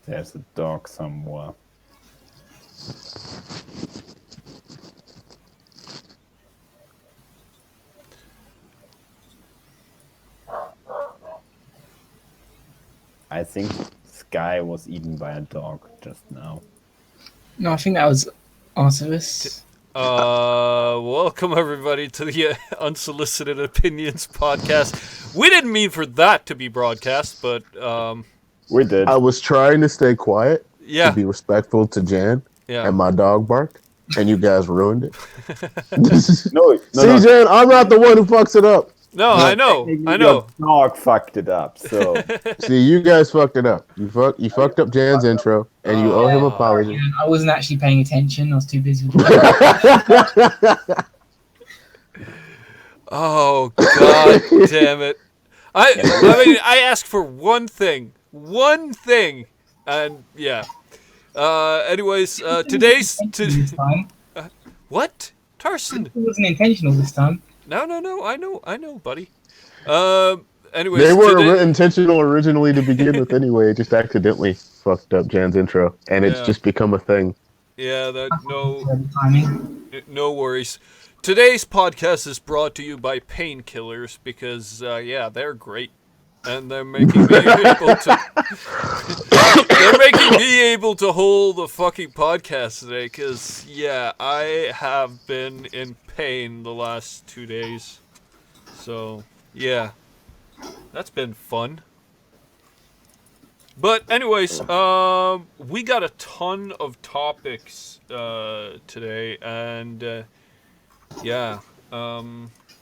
There's a dog somewhere. I think Sky was eaten by a dog just now. No, I think that was Articous. Welcome everybody to the Unsolicited Opinions podcast. We didn't mean for that to be broadcast, but We did. I was trying to stay quiet yeah, to be respectful to Jan, yeah. and my dog barked, and you guys ruined it. No, See, Jan, I'm not the one who fucks it up. No, I know. Your dog fucked it up. So See, you guys fucked it up. You fucked up Jan's intro, and you owe him an apology. I wasn't actually paying attention. I was too busy with Oh god damn it! I mean, I asked for one thing, and yeah. Anyways, today's this time. what? Tarson? It wasn't intentional this time. No, I know, buddy. Anyways, They were intentional originally to begin with anyway. It just accidentally fucked up Jan's intro, and it's just become a thing. Yeah, Timing. no worries. Today's podcast is brought to you by painkillers because, yeah, they're great. And they're making me able to... they're making me able to hold a fucking podcast today because, yeah, I have been in pain the last 2 days. So, yeah. That's been fun. But anyways, we got a ton of topics today, and yeah,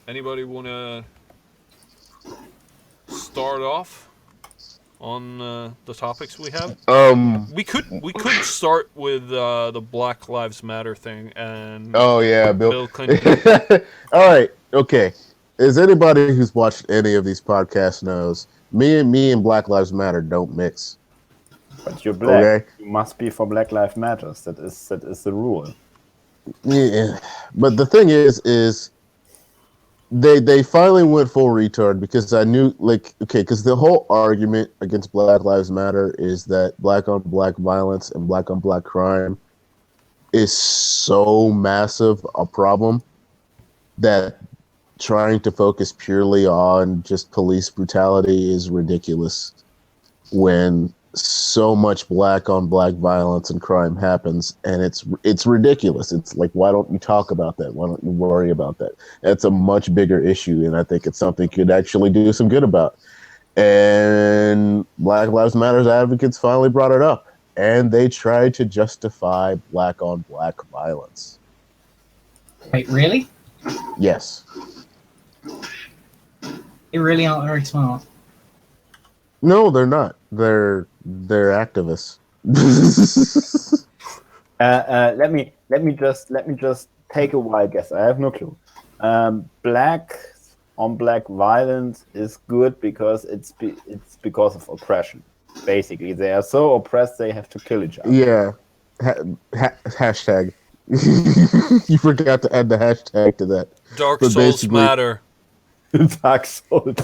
anybody wanna start off on the topics we have? We could start with the Black Lives Matter thing and Oh yeah, Bill Clinton. All right, okay. As anybody who's watched any of these podcasts knows, me and Black Lives Matter don't mix. but you're black. Okay. You must be for Black Lives Matters. That is the rule. Yeah, but the thing is they finally went full retard because I knew, like, okay, because the whole argument against Black Lives Matter is that black on black violence and black on black crime is so massive a problem that trying to focus purely on just police brutality is ridiculous when so much black on black violence and crime happens, and it's ridiculous. It's like, why don't you talk about that? Why don't you worry about that? That's a much bigger issue, and I think it's something you could actually do some good about. And Black Lives Matter advocates finally brought it up, and they tried to justify black on black violence. Wait, really? Yes. They really aren't very smart. No, they're not. They're activists. Let me just take a wild guess. I have no clue. Black on black violence is good because it's because of oppression. Basically, they are so oppressed they have to kill each other. Yeah. Hashtag. You forgot to add the hashtag to that. Dark But Souls basically- matter. Dark Souls.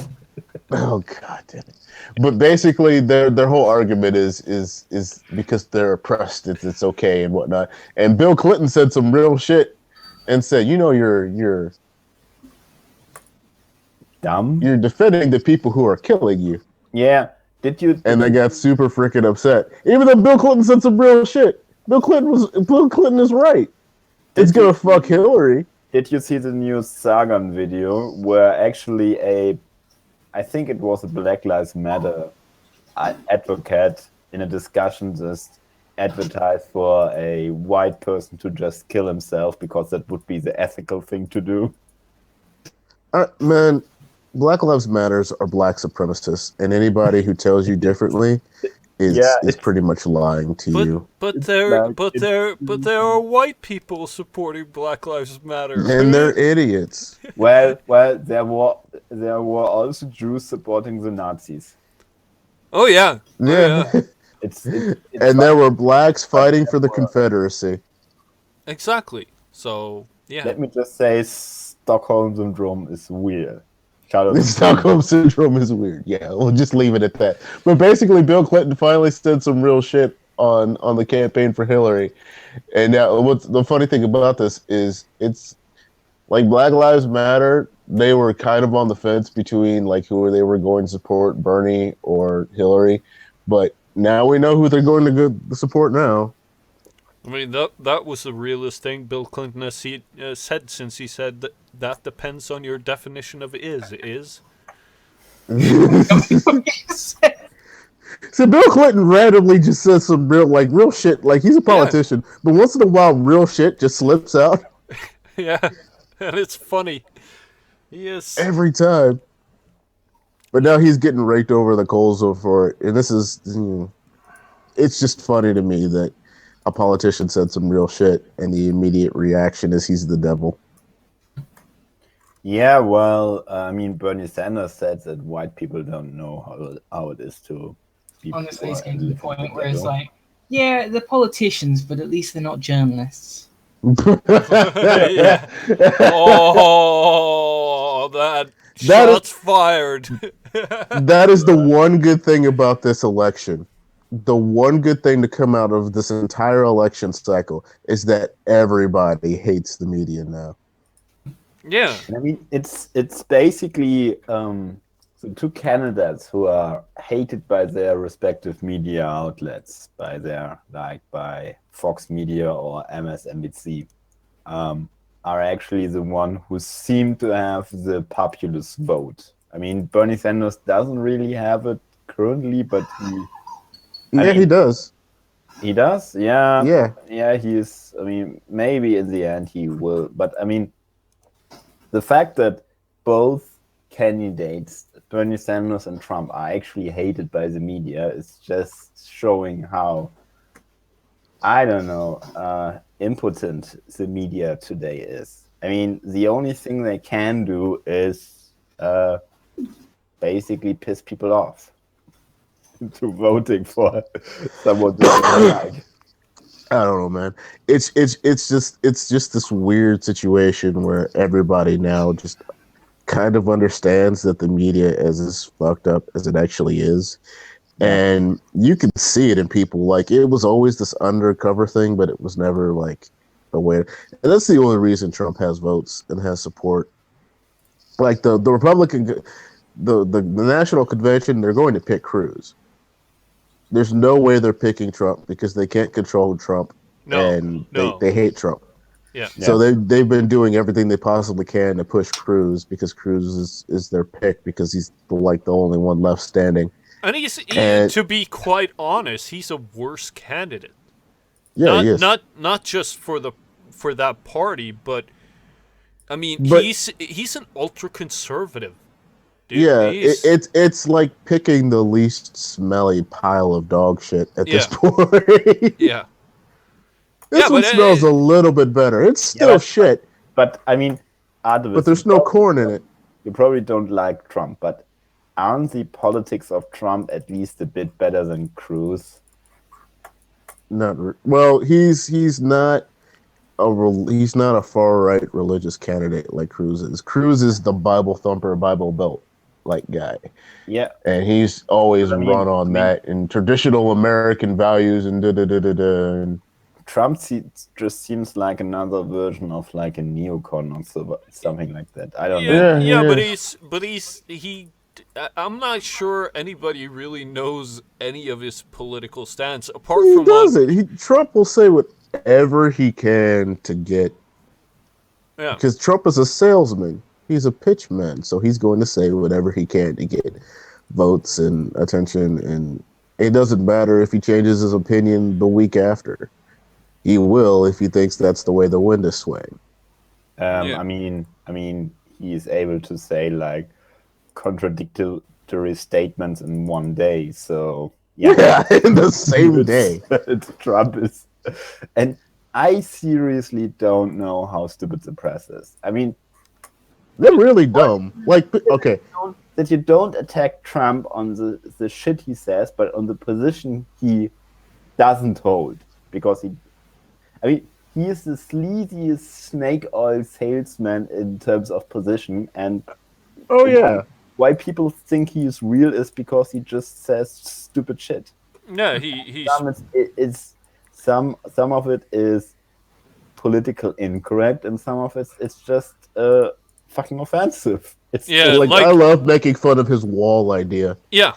Oh god damn it. But basically their whole argument is because they're oppressed, it's okay and whatnot. And Bill Clinton said some real shit and said, you're Dumb. you're defending the people who are killing you. Yeah. Did you? And they got super freaking upset. Even though Bill Clinton said some real shit. Bill Clinton is right. It's gonna fuck Hillary. Did you see the new Sargon video where actually I think it was a Black Lives Matter advocate in a discussion just advertised for a white person to just kill himself because that would be the ethical thing to do? Man, Black Lives Matters are black supremacists, and anybody who tells you differently is pretty much lying to you. But there are white people supporting Black Lives Matter. And they're idiots. Well, there were also Jews supporting the Nazis. Oh yeah. Yeah. It's And there were blacks fighting for the Confederacy. Exactly. So yeah. Let me just say, Stockholm syndrome is weird. Shout out to Stockholm syndrome is weird. Yeah, we'll just leave it at that. But basically, Bill Clinton finally said some real shit on the campaign for Hillary. And now, what's the funny thing about this is it's like Black Lives Matter. They were kind of on the fence between like who they were going to support, Bernie or Hillary. But now we know who they're going to go support now. I mean, that was the realest thing Bill Clinton has said since he said that depends on your definition of is. So Bill Clinton randomly just says some real shit. Like he's a politician, but once in a while, real shit just slips out. Yeah, and it's funny. Yes. Every time. But now he's getting raked over the coals for it, and this is, it's just funny to me that a politician said some real shit, and the immediate reaction is he's the devil. Yeah, well, I mean, Bernie Sanders said that white people don't know how it is to be Honestly, poor it's getting to and the live in point the where it's ghetto. like, yeah, they're politicians, but at least they're not journalists. Yeah. Oh, that shots fired. That is the one good thing about this election. The one good thing to come out of this entire election cycle is that everybody hates the media now. Yeah. And I mean, it's basically the two candidates who are hated by their respective media outlets, by Fox Media or MSNBC, are actually the one who seem to have the populist vote. I mean, Bernie Sanders doesn't really have it currently, but he does. He does? Yeah. Yeah. Yeah, he's, I mean, maybe in the end he will. But, I mean, the fact that both candidates, Bernie Sanders and Trump, are actually hated by the media is just showing how, I don't know, impotent the media today is. I mean, the only thing they can do is basically piss people off to voting for someone they don't like. I don't know, man. It's just this weird situation where everybody now just kind of understands that the media is as fucked up as it actually is. And you can see it in people. Like, it was always this undercover thing, but it was never like a way. And that's the only reason Trump has votes and has support. Like the Republican, the national convention, they're going to pick Cruz. There's no way they're picking Trump because they can't control Trump, and they hate Trump. Yeah. So they've been doing everything they possibly can to push Cruz because Cruz is their pick because he's the only one left standing. And to be quite honest, he's a worse candidate. Yeah, he is. Not just for that party, but I mean, he's an ultra conservative. Dude, yeah, it's like picking the least smelly pile of dog shit at this point. Yeah. This one smells a little bit better. It's still shit. But I mean, but there's no corn in it. You probably don't like Trump, but aren't the politics of Trump at least a bit better than Cruz? Well, he's not a far right religious candidate like Cruz is. Cruz is the Bible thumper, Bible belt like guy. Yeah, and he's always run on that and traditional American values and and Trump just seems like another version of like a neocon or something like that. I don't know. Yeah, but he. I'm not sure anybody really knows any of his political stance apart from. He doesn't. Trump will say whatever he can to get. Yeah. Because Trump is a salesman. He's a pitchman, so he's going to say whatever he can to get votes and attention, and it doesn't matter if he changes his opinion the week after. He will if he thinks that's the way the wind is swaying. I mean, he is able to say like contradictory statements in one day. So yeah in the same day. Trump is, and I seriously don't know how stupid the press is. I mean, they're really dumb. Like, okay, that you don't attack Trump on the shit he says, but on the position he doesn't hold, because he is the sleaziest snake oil salesman in terms of position, and Oh yeah. Why people think he's real is because he just says stupid shit. Yeah, he's Some of it is political incorrect, and some of it's just fucking offensive. It's Yeah, just, like- I love making fun of his wall idea. yeah.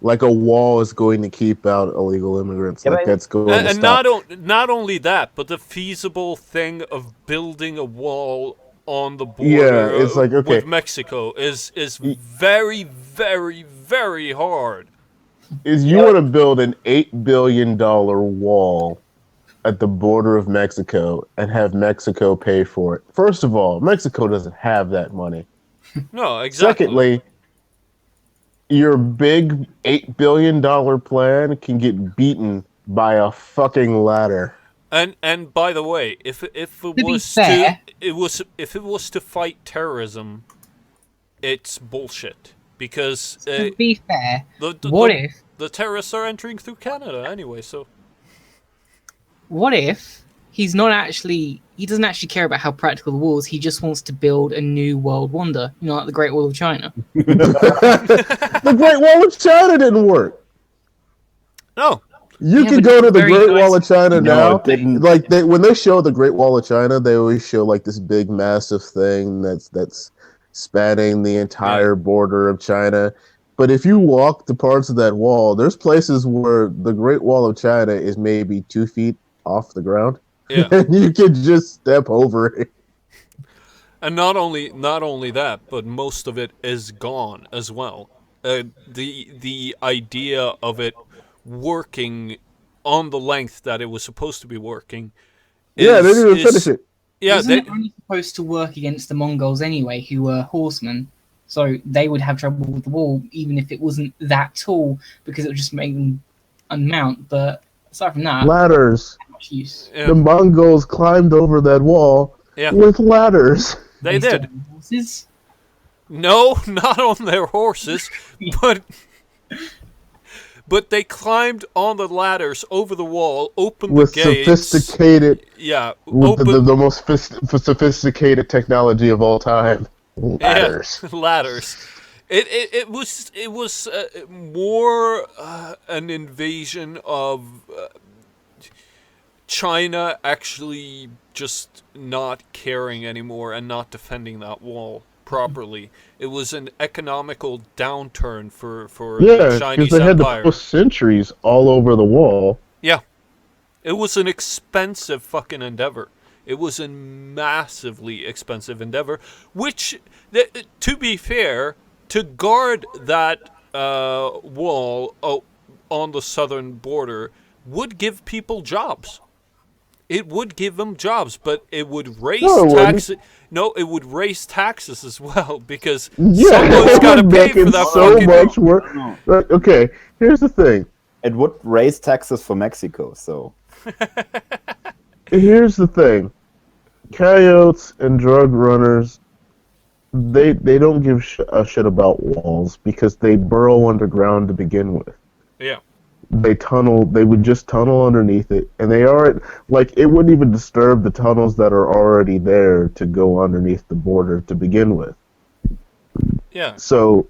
Like a wall is going to keep out illegal immigrants. Yeah, Like but- that's going to And stop. not only that, but the feasible thing of building a wall on the border Yeah, it's like, okay. with Mexico is very, very, very hard. Is you want to build an $8 billion wall at the border of Mexico and have Mexico pay for it? First of all, Mexico doesn't have that money. No, exactly. Secondly, your big $8 billion plan can get beaten by a fucking ladder. And by the way, if it be was fair- if it was to fight terrorism, it's bullshit because To be fair, the what if the terrorists are entering through Canada anyway? So he doesn't actually care about how practical the wall is, he just wants to build a new world wonder, like the Great Wall of China. The Great Wall of China didn't work. no, You Yeah, can but go to the very Great nice- Wall of China No, now. it didn't. Like when they show the Great Wall of China, they always show like this big, massive thing that's spanning the entire border of China. But if you walk the parts of that wall, there's places where the Great Wall of China is maybe 2 feet off the ground, yeah. and you can just step over it. And not only that, but most of it is gone as well. The idea of it working on the length that it was supposed to be working. Yeah, they is- didn't even is- finish it. Yeah, Wasn't it only supposed to work against the Mongols anyway, who were horsemen? So they would have trouble with the wall, even if it wasn't that tall, because it would just make them unmount. But aside from that, Ladders. not much use. yeah, The Mongols climbed over that wall yeah, with ladders. they Based did. on horses. No, not on their horses, but they climbed on the ladders over the wall, opened With the gates. sophisticated, Yeah, with opened the most sophisticated technology of all time. Ladders. Yeah, ladders. It was more an invasion of China actually just not caring anymore and not defending that wall properly. It was an economical downturn for Yeah, the because Chinese they had to Empire. put sentries all over the wall. Yeah, it was an expensive fucking endeavor. It was a massively expensive endeavor, which, to be fair, to guard that wall on the southern border would give people jobs. It would give them jobs, but it would raise taxes. No, it would raise taxes as well because someone's got to pay for that so fucking much work. Okay, here's the thing. It would raise taxes for Mexico, so Here's the thing. Coyotes and drug runners, they don't give a shit about walls because they burrow underground to begin with. Yeah. They would just tunnel underneath it, and they aren't, like, it wouldn't even disturb the tunnels that are already there to go underneath the border to begin with. Yeah. So,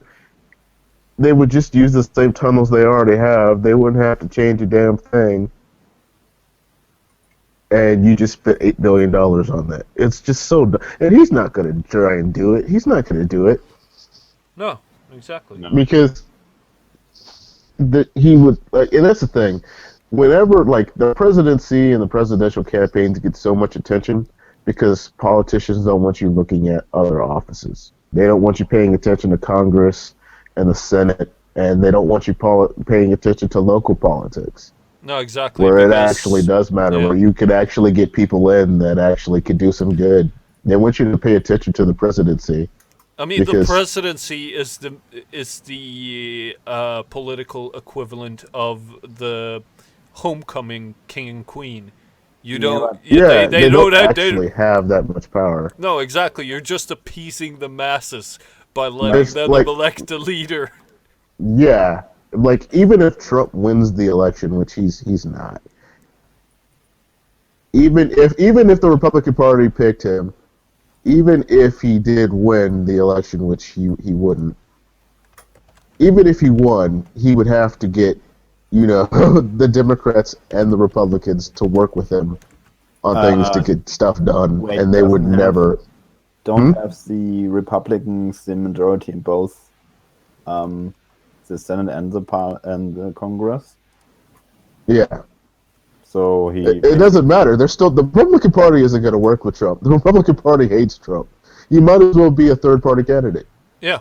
they would just use the same tunnels they already have. They wouldn't have to change a damn thing. And you just spent $8 billion on that. It's just so and he's not going to try and do it. He's not going to do it. No, exactly. No. Because he would, like, and that's the thing. Whenever, like, the presidency and the presidential campaigns get so much attention because politicians don't want you looking at other offices. They don't want you paying attention to Congress and the Senate, and they don't want you paying attention to local politics, No, exactly. where it because- actually does matter, yeah. where you could actually get people in that actually could do some good. They want you to pay attention to the presidency. I mean, the because- presidency is the political equivalent of the homecoming king and queen. You don't. Yeah, they they know don't that. They, actually have that much power. no, exactly. You're just appeasing the masses by letting It's them like- elect a leader. Yeah, like, even if Trump wins the election, which he's not, even if the Republican Party picked him, even if he did win the election, which he wouldn't, even if he won, he would have to get, the Democrats and the Republicans to work with him on things to get stuff done, wait, and they would never. Don't have the Republicans the majority in both the Senate and the Congress? Yeah. So it doesn't matter. They're still, the Republican Party isn't going to work with Trump. The Republican Party hates Trump. You might as well be a third-party candidate. Yeah.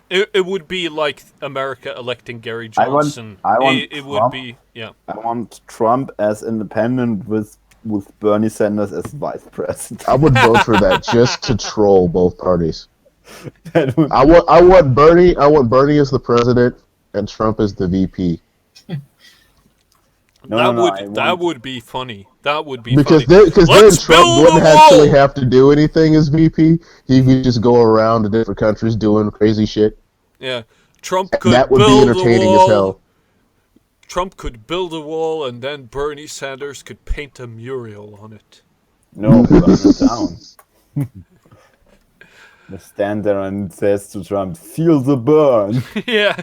It would be like America electing Gary Johnson. I want it Trump. would be, yeah. I want Trump as independent with Bernie Sanders as vice president. I would vote for that just to troll both parties. I want Bernie as the president and Trump as the VP. That would be funny. That would be because funny. Then Trump wouldn't actually have to do anything as VP. He could just go around to different countries doing crazy shit. Yeah, Trump could that would build be entertaining a wall. as hell. Trump could build a wall, and then Bernie Sanders could paint a mural on it. No, burn it down. They stand there and says to Trump, "Feel the burn." Yeah.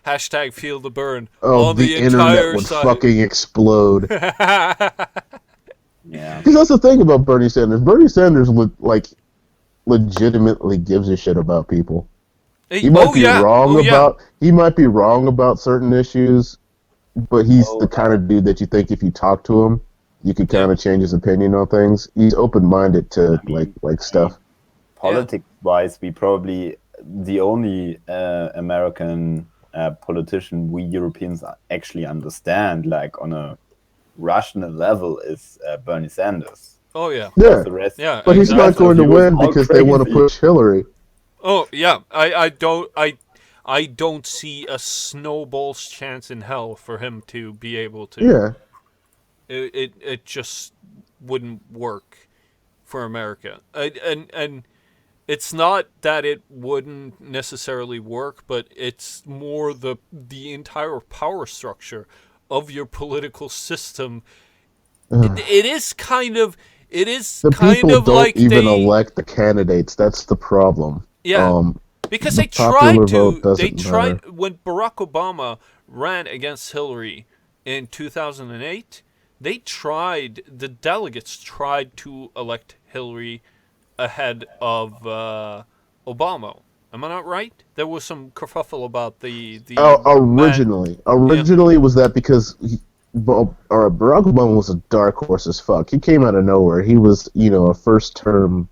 Hashtag feel the burn. Oh, on the entire internet would side. fucking explode. Yeah. Because that's the thing about Bernie Sanders. Bernie Sanders legitimately gives a shit about people. He might be wrong about certain issues, but he's the kind of dude that you think if you talk to him, you could kind of change his opinion on things. He's open-minded to like stuff. Politics-wise, we probably the only American politician we Europeans actually understand, like on a rational level, is Bernie Sanders. Oh yeah. Yeah. The rest, But he's not going to win because they want to push Hillary. Oh yeah, I don't see a snowball's chance in hell for him to be able to. Yeah. It just wouldn't work for America. And it's not that it wouldn't necessarily work, but it's more the entire power structure of your political system. It is kind of the people don't like even elect the candidates. That's the problem. Yeah, because they tried when Barack Obama ran against Hillary in 2008. The delegates tried to elect Hillary ahead of Obama. Am I not right? There was some kerfuffle about the originally was that because Barack Obama was a dark horse as fuck. He came out of nowhere. He was, a first-term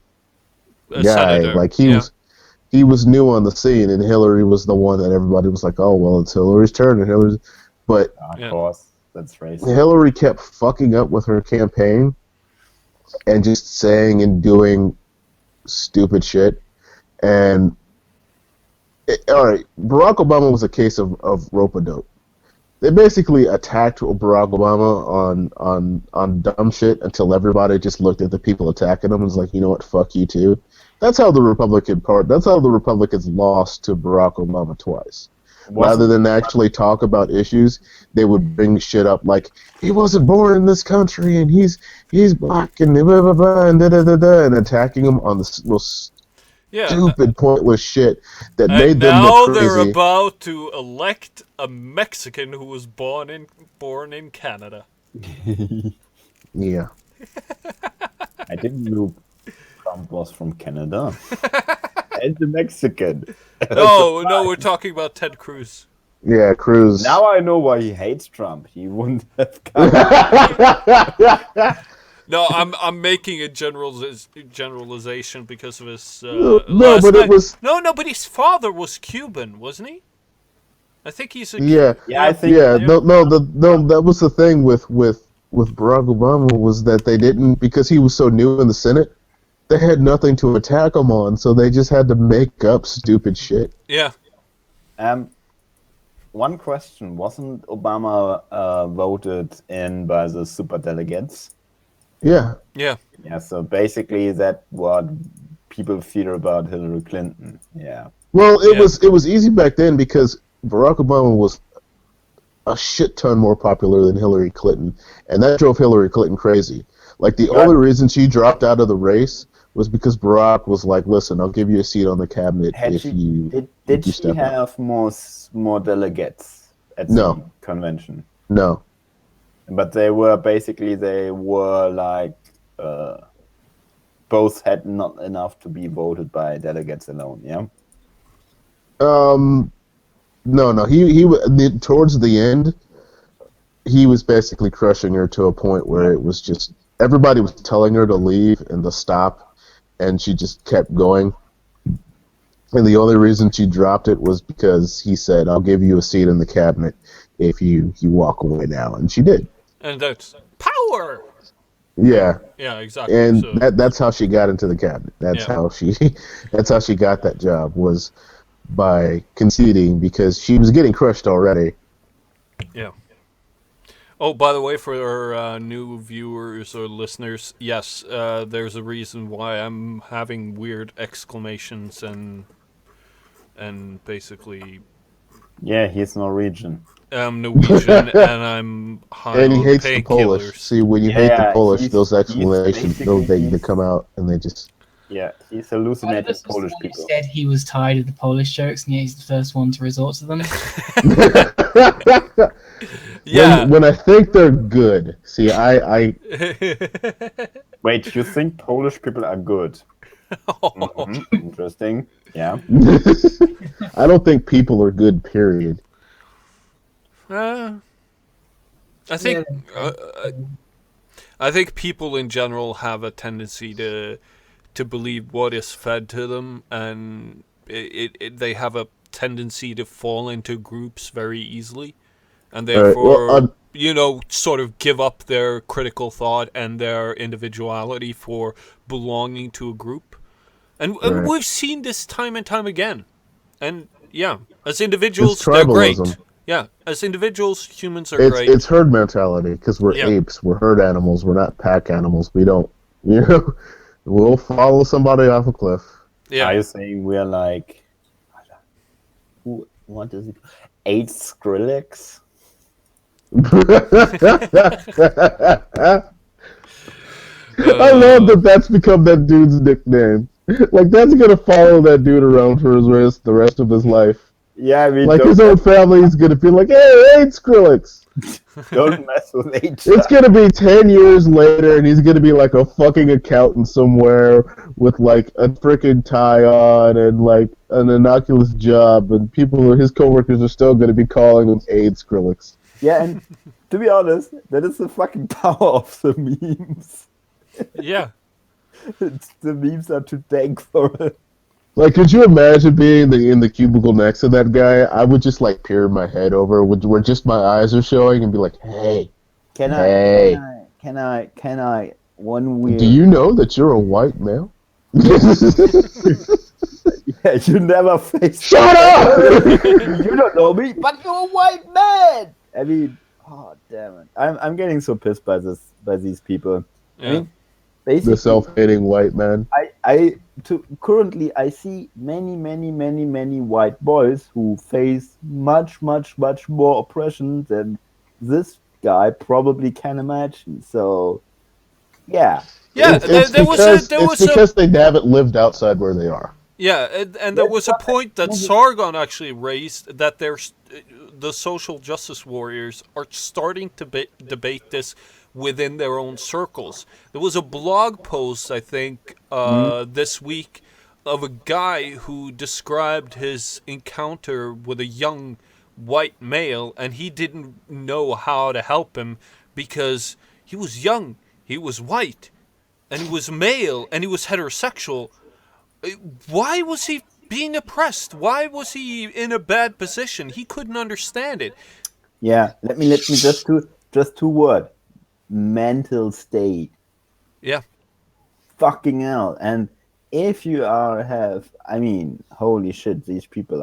guy. Senator. Like he was new on the scene, and Hillary was the one that everybody was like, "Oh, well, it's Hillary's turn." And but of course, that's racist. Hillary kept fucking up with her campaign, and just saying and doing stupid shit. And all right, Barack Obama was a case of rope-a-dope. They basically attacked Barack Obama on dumb shit until everybody just looked at the people attacking him and was like, you know what, fuck you too. That's how the Republicans lost to Barack Obama twice. Rather than actually talk about issues, they would bring shit up like, he wasn't born in this country and he's black and blah blah blah and da da da da, and attacking him on the most stupid, pointless shit that made them look crazy. Now they're about to elect a Mexican who was born in Canada. Yeah. I didn't know Trump was from Canada. And the Mexican. No, we're talking about Ted Cruz. Yeah, Cruz. Now I know why he hates Trump. He wouldn't have come. No, I'm making a generalization because of his. But his father was Cuban, wasn't he? I think he's a. I think. That was the thing with Barack Obama was that they didn't, because he was so new in the Senate, they had nothing to attack him on, so they just had to make up stupid shit. Yeah. One question: wasn't Obama voted in by the superdelegates? Yeah. Yeah. Yeah. So basically, that's what people fear about Hillary Clinton. Yeah. Well, it was easy back then because Barack Obama was a shit ton more popular than Hillary Clinton, and that drove Hillary Clinton crazy. Like the only reason she dropped out of the race was because Barack was like, "Listen, I'll give you a seat on the cabinet if you did she step up." have more delegates at No. the convention? No. But they were like both had not enough to be voted by delegates alone. Yeah. No. Towards the end, he was basically crushing her to a point where it was just everybody was telling her to leave and to stop, and she just kept going. And the only reason she dropped it was because he said, "I'll give you a seat in the cabinet if you walk away now," and she did. And that's power. Yeah. Yeah, exactly. And so, that's how she got into the cabinet. That's how she got that job, was by conceding, because she was getting crushed already. Yeah. Oh, by the way, for our new viewers or listeners, yes, there's a reason why I'm having weird exclamations and basically. Yeah, he's Norwegian. I'm Norwegian and I'm high And he on hates the Polish. painkillers. See, when you hate the Polish, those explanations, basically they come out and they just... Yeah, he's hallucinated Polish He people. said he was tired of the Polish jokes, and yet he's the first one to resort to them. Yeah. When I think they're good. See, I Wait, you think Polish people are good? Interesting. Yeah. I don't think people are good, period. I think I think people in general have a tendency to believe what is fed to them, and they have a tendency to fall into groups very easily, and therefore sort of give up their critical thought and their individuality for belonging to a group, and we've seen this time and time again, and yeah, as individuals they're great. Yeah, as individuals, humans are great. It's herd mentality, because we're apes, we're herd animals, we're not pack animals. We don't, we'll follow somebody off a cliff. Yeah. Are you saying we're like, what is it? 8 Skrillex? I love that that's become that dude's nickname. Like, that's gonna follow that dude around for the rest of his life. Yeah, I mean, like his own family's gonna be like, "Hey, Skrillex." Don't mess with H. It's gonna be 10 years later, and he's gonna be like a fucking accountant somewhere with like a freaking tie on and like an innocuous job, and his coworkers are still gonna be calling him AIDS Skrillex. Yeah, and to be honest, that is the fucking power of the memes. Yeah. The memes are too dank for it. Like, could you imagine being in the cubicle next to that guy? I would just like peer my head over, where just my eyes are showing, and be like, "Hey, can I? 1 weird? Do you know that you're a white male?" Yeah, you never face. Shut up! You don't know me, but you're a white man. I mean, oh damn it! I'm getting so pissed by these people. Yeah. I mean, basically, The self-hating white man. Currently I see many white boys who face much more oppression than this guy probably can imagine. So, yeah. Yeah, It's because they haven't lived outside where they are. Yeah, and there was a point that Sargon actually raised, that the social justice warriors are starting to debate this within their own circles. There was a blog post, I think, this week, of a guy who described his encounter with a young white male, and he didn't know how to help him because he was young, he was white, and he was male, and he was heterosexual. Why was he being oppressed? Why was he in a bad position? He couldn't understand it. Yeah, let me just two words. Mental state. Yeah. Fucking hell. And if you holy shit, these people,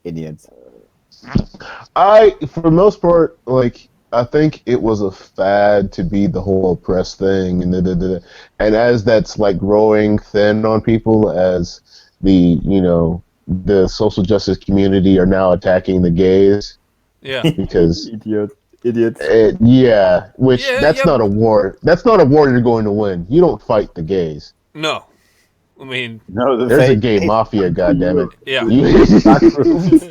idiots. For the most part, like, I think it was a fad to be the whole oppressed thing, and as that's like growing thin on people, as the social justice community are now attacking the gays. Yeah. Because Idiot. idiots. Yeah, which Yeah, that's yeah. not a war. That's not a war you're going to win. You don't fight the gays. No. I mean, No, There's a gay mafia, goddammit. yeah. You, Mushrooms.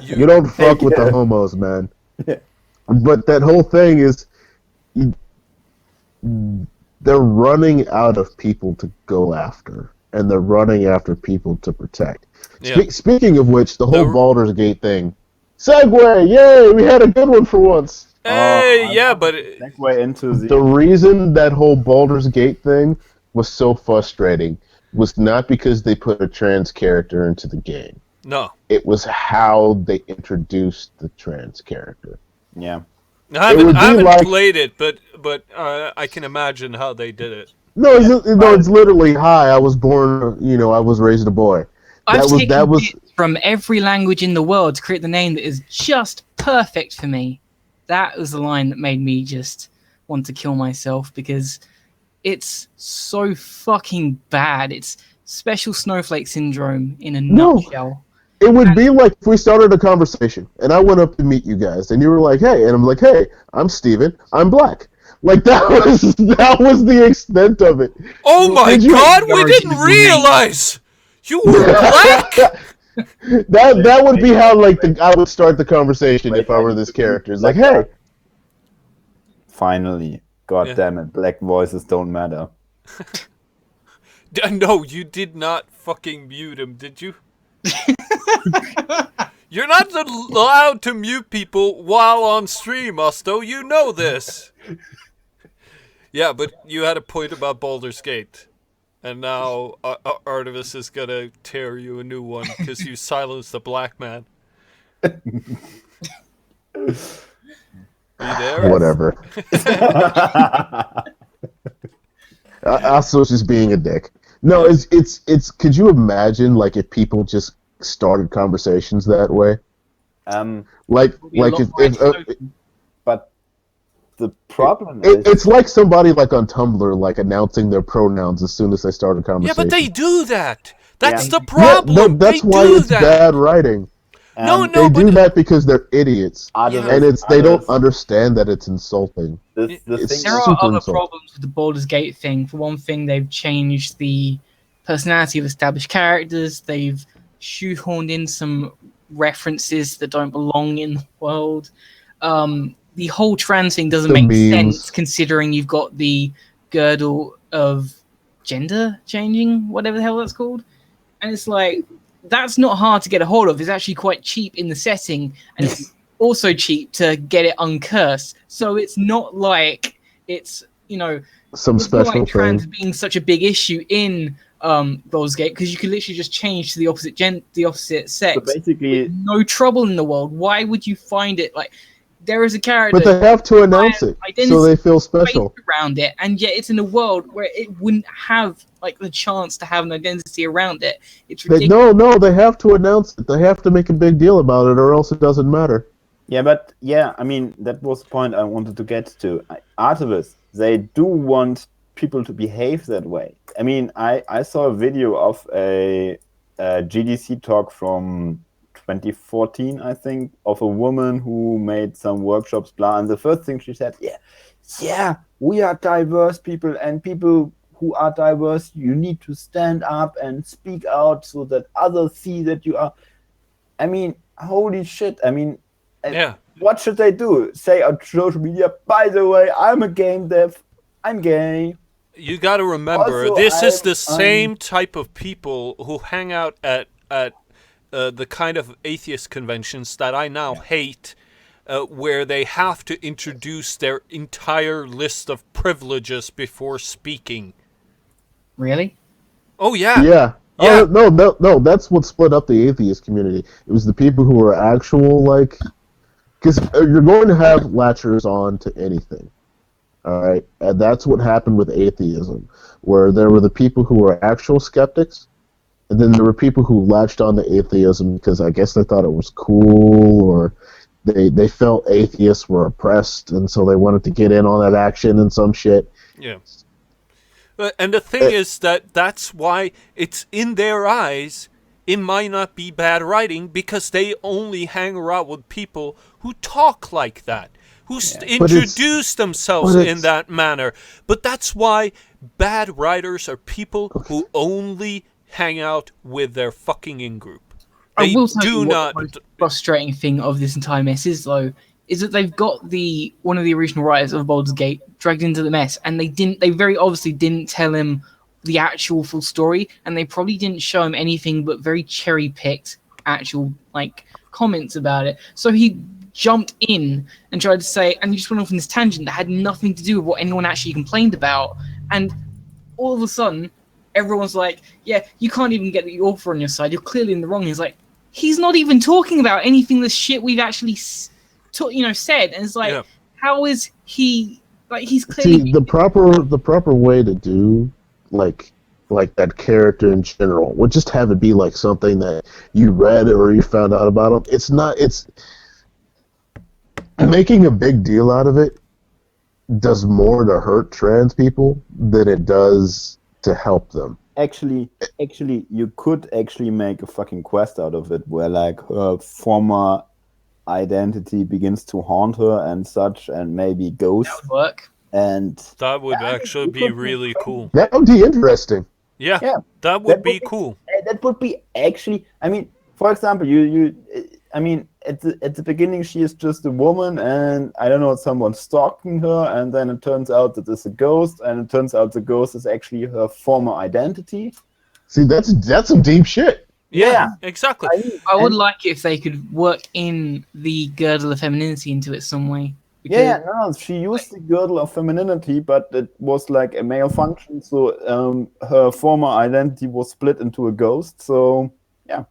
you don't fuck with the homos, man. But that whole thing is, they're running out of people to go after, and they're running after people to protect. Yeah. Speaking of which, the whole Baldur's Gate thing. Segue! Yay! We had a good one for once. Hey, yeah, but Segue into The reason that whole Baldur's Gate thing was so frustrating was not because they put a trans character into the game. no. It was how they introduced the trans character. Yeah. I haven't played it, but I can imagine how they did it. No, it's literally, hi, I was born, I was raised a boy. I've taken bits from every language in the world to create the name that is just perfect for me. That was the line that made me just want to kill myself, because it's so fucking bad. It's special snowflake syndrome in a nutshell. It would be like if we started a conversation, and I went up to meet you guys, and you were like, hey, and I'm like, hey, I'm Steven, I'm black. Like, that was the extent of it. Oh my god, we didn't realize! You were black? that would be how, like, I would start the conversation if I were this character. It's like, hey. Finally. God damn it, black voices don't matter. No, you did not fucking mute him, did you? You're not allowed to mute people while on stream, Asto. You know this. Yeah, but you had a point about Baldur's Gate. And now Articous is gonna tear you a new one because you silenced the black man. Are you there? Whatever. Asto's just being a dick. No, it's. Could you imagine, like, if people just started conversations that way? But the problem it's like somebody, like, on Tumblr, like, announcing their pronouns as soon as they start a conversation. Yeah, but they do that. That's the problem. Yeah, no, that's why it's bad writing. They do that because they're idiots, and they don't understand that it's insulting. There are other problems with the Baldur's Gate thing. For one thing, they've changed the personality of established characters. They've shoehorned in some references that don't belong in the world. The whole trans thing doesn't make sense, considering you've got the girdle of gender changing, whatever the hell that's called. And it's like, that's not hard to get a hold of. It's actually quite cheap in the setting, and it's also cheap to get it uncursed. So it's not like it's, some special thing. Trans being such a big issue in Baldur's Gate, because you could literally just change to the opposite sex. So basically, no trouble in the world. Why would you find it like there is a character? But they have to announce it, so they feel special around it, and yet it's in a world where it wouldn't have like the chance to have an identity around it. It's ridiculous. No, they have to announce it. They have to make a big deal about it, or else it doesn't matter. Yeah, but I mean, that was the point I wanted to get to. Articous, they do want people to behave that way. I mean, I saw a video of a GDC talk from 2014, I think, of a woman who made some workshops, blah, and the first thing she said, yeah, we are diverse people, and people who are diverse, you need to stand up and speak out so that others see that you are. I mean, holy shit. I mean, what should they do? Say on social media, by the way, I'm a game dev, I'm gay. You got to remember, also, this is the same type of people who hang out at the kind of atheist conventions that I now hate, where they have to introduce their entire list of privileges before speaking. Really? Oh, yeah. Yeah. Oh, no, that's what split up the atheist community. It was the people who were actual, like... Because you're going to have latchers on to anything. All right? And that's what happened with atheism, where there were the people who were actual skeptics, and then there were people who latched on to atheism because I guess they thought it was cool, or they felt atheists were oppressed, and so they wanted to get in on that action and some shit. Yeah. And the thing is that's why it's in their eyes, it might not be bad writing because they only hang around with people who talk like that, who introduce themselves in that manner. But that's why bad writers are people who only hang out with their fucking in-group. They I will tell do you not. what the most frustrating thing of this entire mess is, though, is that they've got one of the original writers of Baldur's Gate dragged into the mess, and they very obviously didn't tell him the actual full story, and they probably didn't show him anything but very cherry-picked actual comments about it. So he jumped in and tried to say, and he just went off on this tangent that had nothing to do with what anyone actually complained about, and all of a sudden everyone's like, yeah, you can't even get the author on your side, you're clearly in the wrong. He's like, he's not even talking about anything the shit we've actually said, and it's like, how is he, he's clearly the proper way to do like that character in general would just have it be like something that you read or you found out about him. It's making a big deal out of it does more to hurt trans people than it does to help them. Actually, you could actually make a fucking quest out of it, where her former identity begins to haunt her and such, and maybe ghosts. That would work. And that would actually be really cool. That would be interesting. Yeah, that would be cool. That would be actually. I mean, for example, I mean, at the beginning, she is just a woman, and I don't know, someone's stalking her, and then it turns out that it's a ghost, and it turns out the ghost is actually her former identity. See, that's some deep shit. Yeah, exactly. I would like it if they could work in the girdle of femininity into it some way. No, she used the girdle of femininity, but it was like a male function, so her former identity was split into a ghost, so yeah.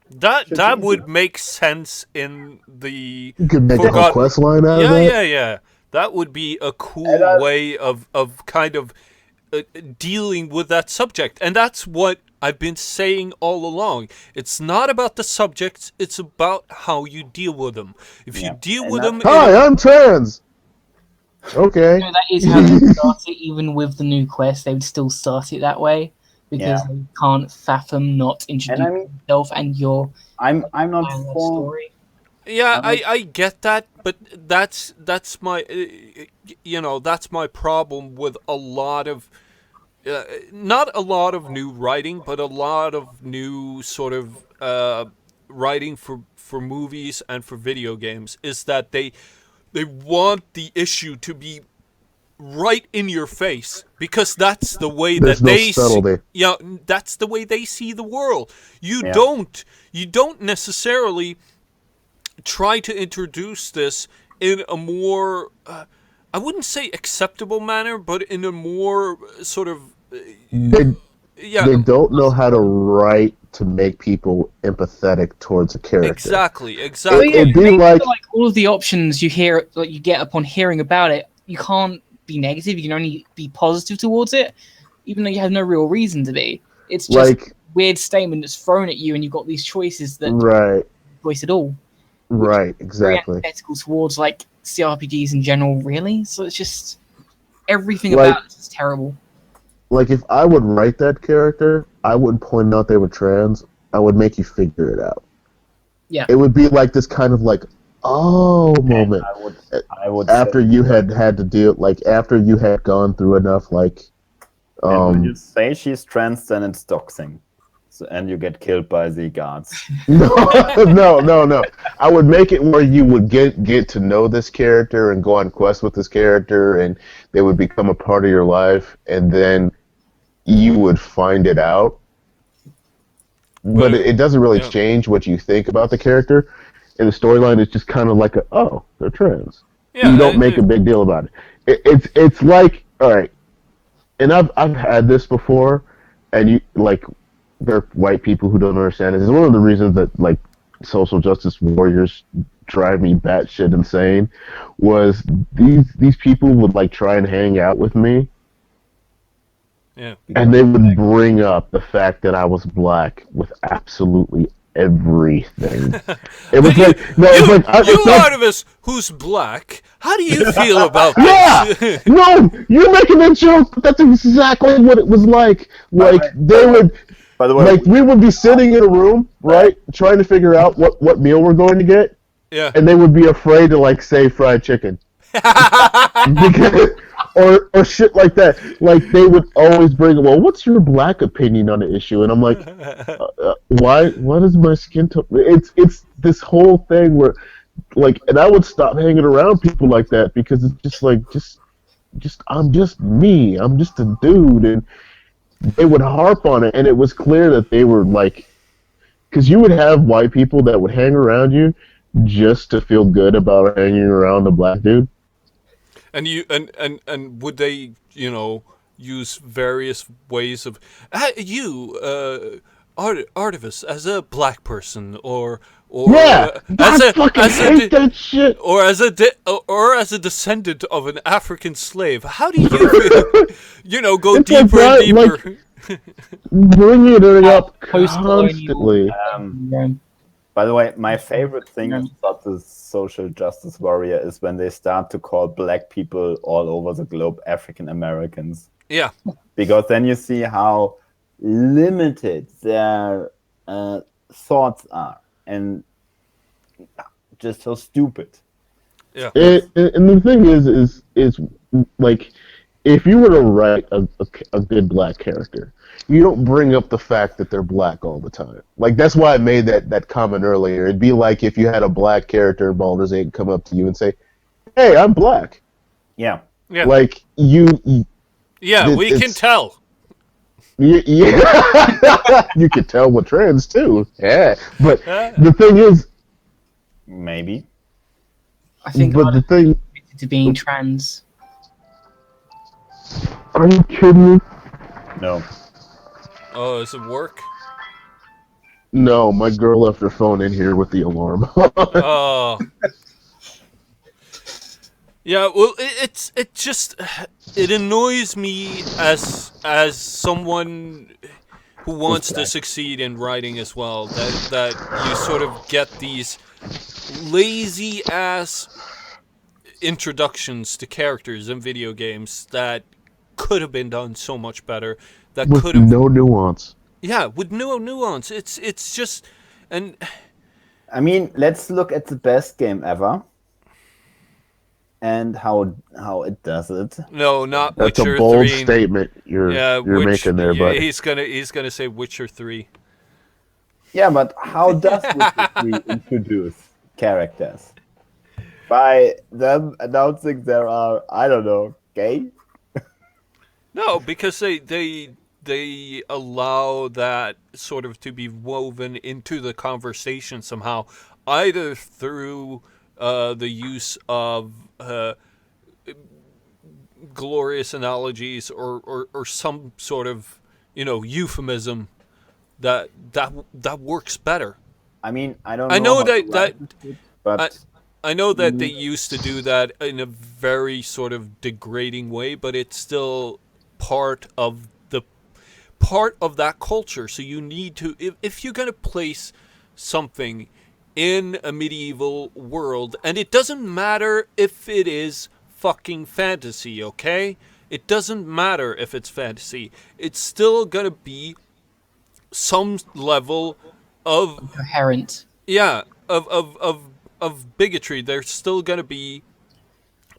That would make sense in the... You could make a whole quest line out of that. Yeah. That would be a cool way of kind of dealing with that subject. And that's what I've been saying all along. It's not about the subjects, it's about how you deal with them. If you deal with them... Hi, I'm trans! Okay. That is how they start it, even with the new quest, they would still start it that way. Because they can't fathom not introducing yourself and your... I'm not for... story. Yeah, I get that, but that's my... that's my problem with a lot of... not a lot of new writing, but a lot of new sort of writing for movies and for video games, is that they want the issue to be right in your face, because that's the way that's the way they see the world. You don't necessarily try to introduce this in a more I wouldn't say acceptable manner, but in a more sort of they don't know how to write to make people empathetic towards a character. Exactly. It'd be like all of the options you hear, you get upon hearing about it, you can't be negative, you can only be positive towards it, even though you have no real reason to be. It's just a weird statement that's thrown at you, and you've got these choices that voice at all. Right, exactly. Very antithetical towards CRPGs in general, really. So it's just everything about it is terrible. Like, if I would write that character, I wouldn't point out they were trans. I would make you figure it out. Yeah. It would be like this kind of moment. I would after you had to deal, after you had gone through enough, when you say she's trans, then it's doxing. So, and you get killed by the guards. No. I would make it where you would get to know this character and go on quests with this character, and they would become a part of your life, and then you would find it out. But it doesn't really change what you think about the character. And the storyline is just kind of like they're trans. Yeah, you don't make a big deal about it. It's like, all right, and I've had this before, and there are white people who don't understand it. It's one of the reasons that social justice warriors drive me batshit insane. Was these people would try and hang out with me. Yeah. And they would bring up the fact that I was black with absolutely everything. It was Articous, who's black, how do you feel about this? No, you're making that joke, but that's exactly what it was like. They would... By the way, like we would be sitting in a room, right, trying to figure out what meal we're going to get, Yeah. and they would be afraid to like say fried chicken. Because, or shit like that. Like they would always bring, well, what's your black opinion on the issue? And I'm like, why is my skin tone? It's this whole thing where, like, and I would stop hanging around people like that because it's just like, just I'm just me. I'm just a dude, and they would harp on it, and it was clear that they were like, because you would have white people that would hang around you just to feel good about hanging around a black dude. And you and would they, use various ways of Articus as a black person or Yeah, as I a fucking as a hate that shit. or as a descendant of an African slave. How do you go It's deeper like and that, deeper? Bringing it up Post-colonial. constantly. by the way, my favorite thing about the social justice warrior is when they start to call black people all over the globe African Americans. Yeah. Because then you see how limited their thoughts are and just so stupid. Yeah. And the thing is like, if you were to write a good black character, you don't bring up the fact that they're black all the time. Like, that's why I made that comment earlier. It'd be like if you had a black character in Baldur's Gate come up to you and say, "Hey, I'm black." Yeah. Yeah. Like, we can tell. Yeah. You could tell with trans too. Yeah. But the thing is, maybe. I think but the thing, admitted to being trans. are you kidding me? No. Oh, does it work? No, my girl left her phone in here with the alarm. Oh. Yeah, well, it annoys me as someone who wants to succeed in writing as well, that you sort of get these lazy ass introductions to characters in video games that could have been done so much better. That with could have no nuance. Yeah, with no nuance. It's just, and I mean, let's look at the best game ever and how it does it. no, not That's Witcher a bold 3. statement you're making there, but he's gonna say Witcher 3. Yeah, but how does Witcher 3 introduce characters? By them announcing there are, I don't know, gay? No, because they allow that sort of to be woven into the conversation somehow, either through the use of glorious analogies or some sort of euphemism that works better. I mean, I don't I know how to that write it, but I know that they used to do that in a very sort of degrading way, but it's still part of that culture. So you need to, if you're going to place something in a medieval world, and it doesn't matter if it is fucking fantasy, okay? It doesn't matter if it's fantasy. It's still going to be some level of Coherent. yeah, of bigotry. There's still going to be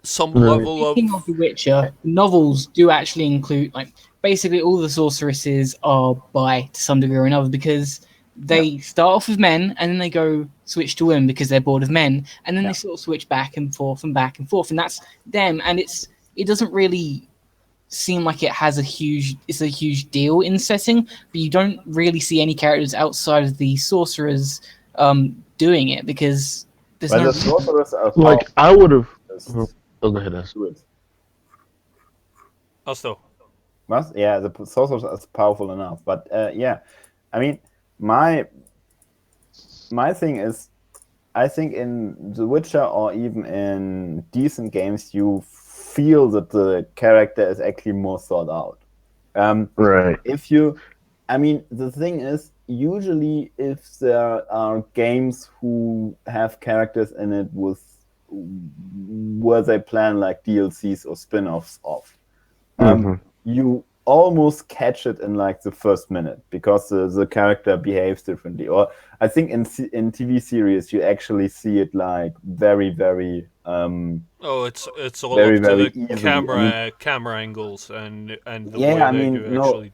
some level of... Speaking of The Witcher, novels do actually include, like, basically all the sorceresses are bi to some degree or another, because they start off with men and then they go switch to women because they're bored of men, and then they sort of switch back and forth and back and forth, and that's them. And it doesn't really seem like it's a huge deal in setting, but you don't really see any characters outside of the sorcerers doing it, because there's well, no the sorcerers are like, I would have. Oh, go ahead. Also, yeah, the sorcerers are powerful enough, but yeah, I mean, my thing is, I think in The Witcher or even in decent games, you feel that the character is actually more thought out. Right. I mean, the thing is, usually if there are games who have characters in it where they plan like DLCs or spin-offs of, you almost catch it in like the first minute because the character behaves differently. Or I think in TV series you actually see it like very, very it's all very, up to very the easily. I mean, camera angles and the yeah, way I that mean, you no, actually.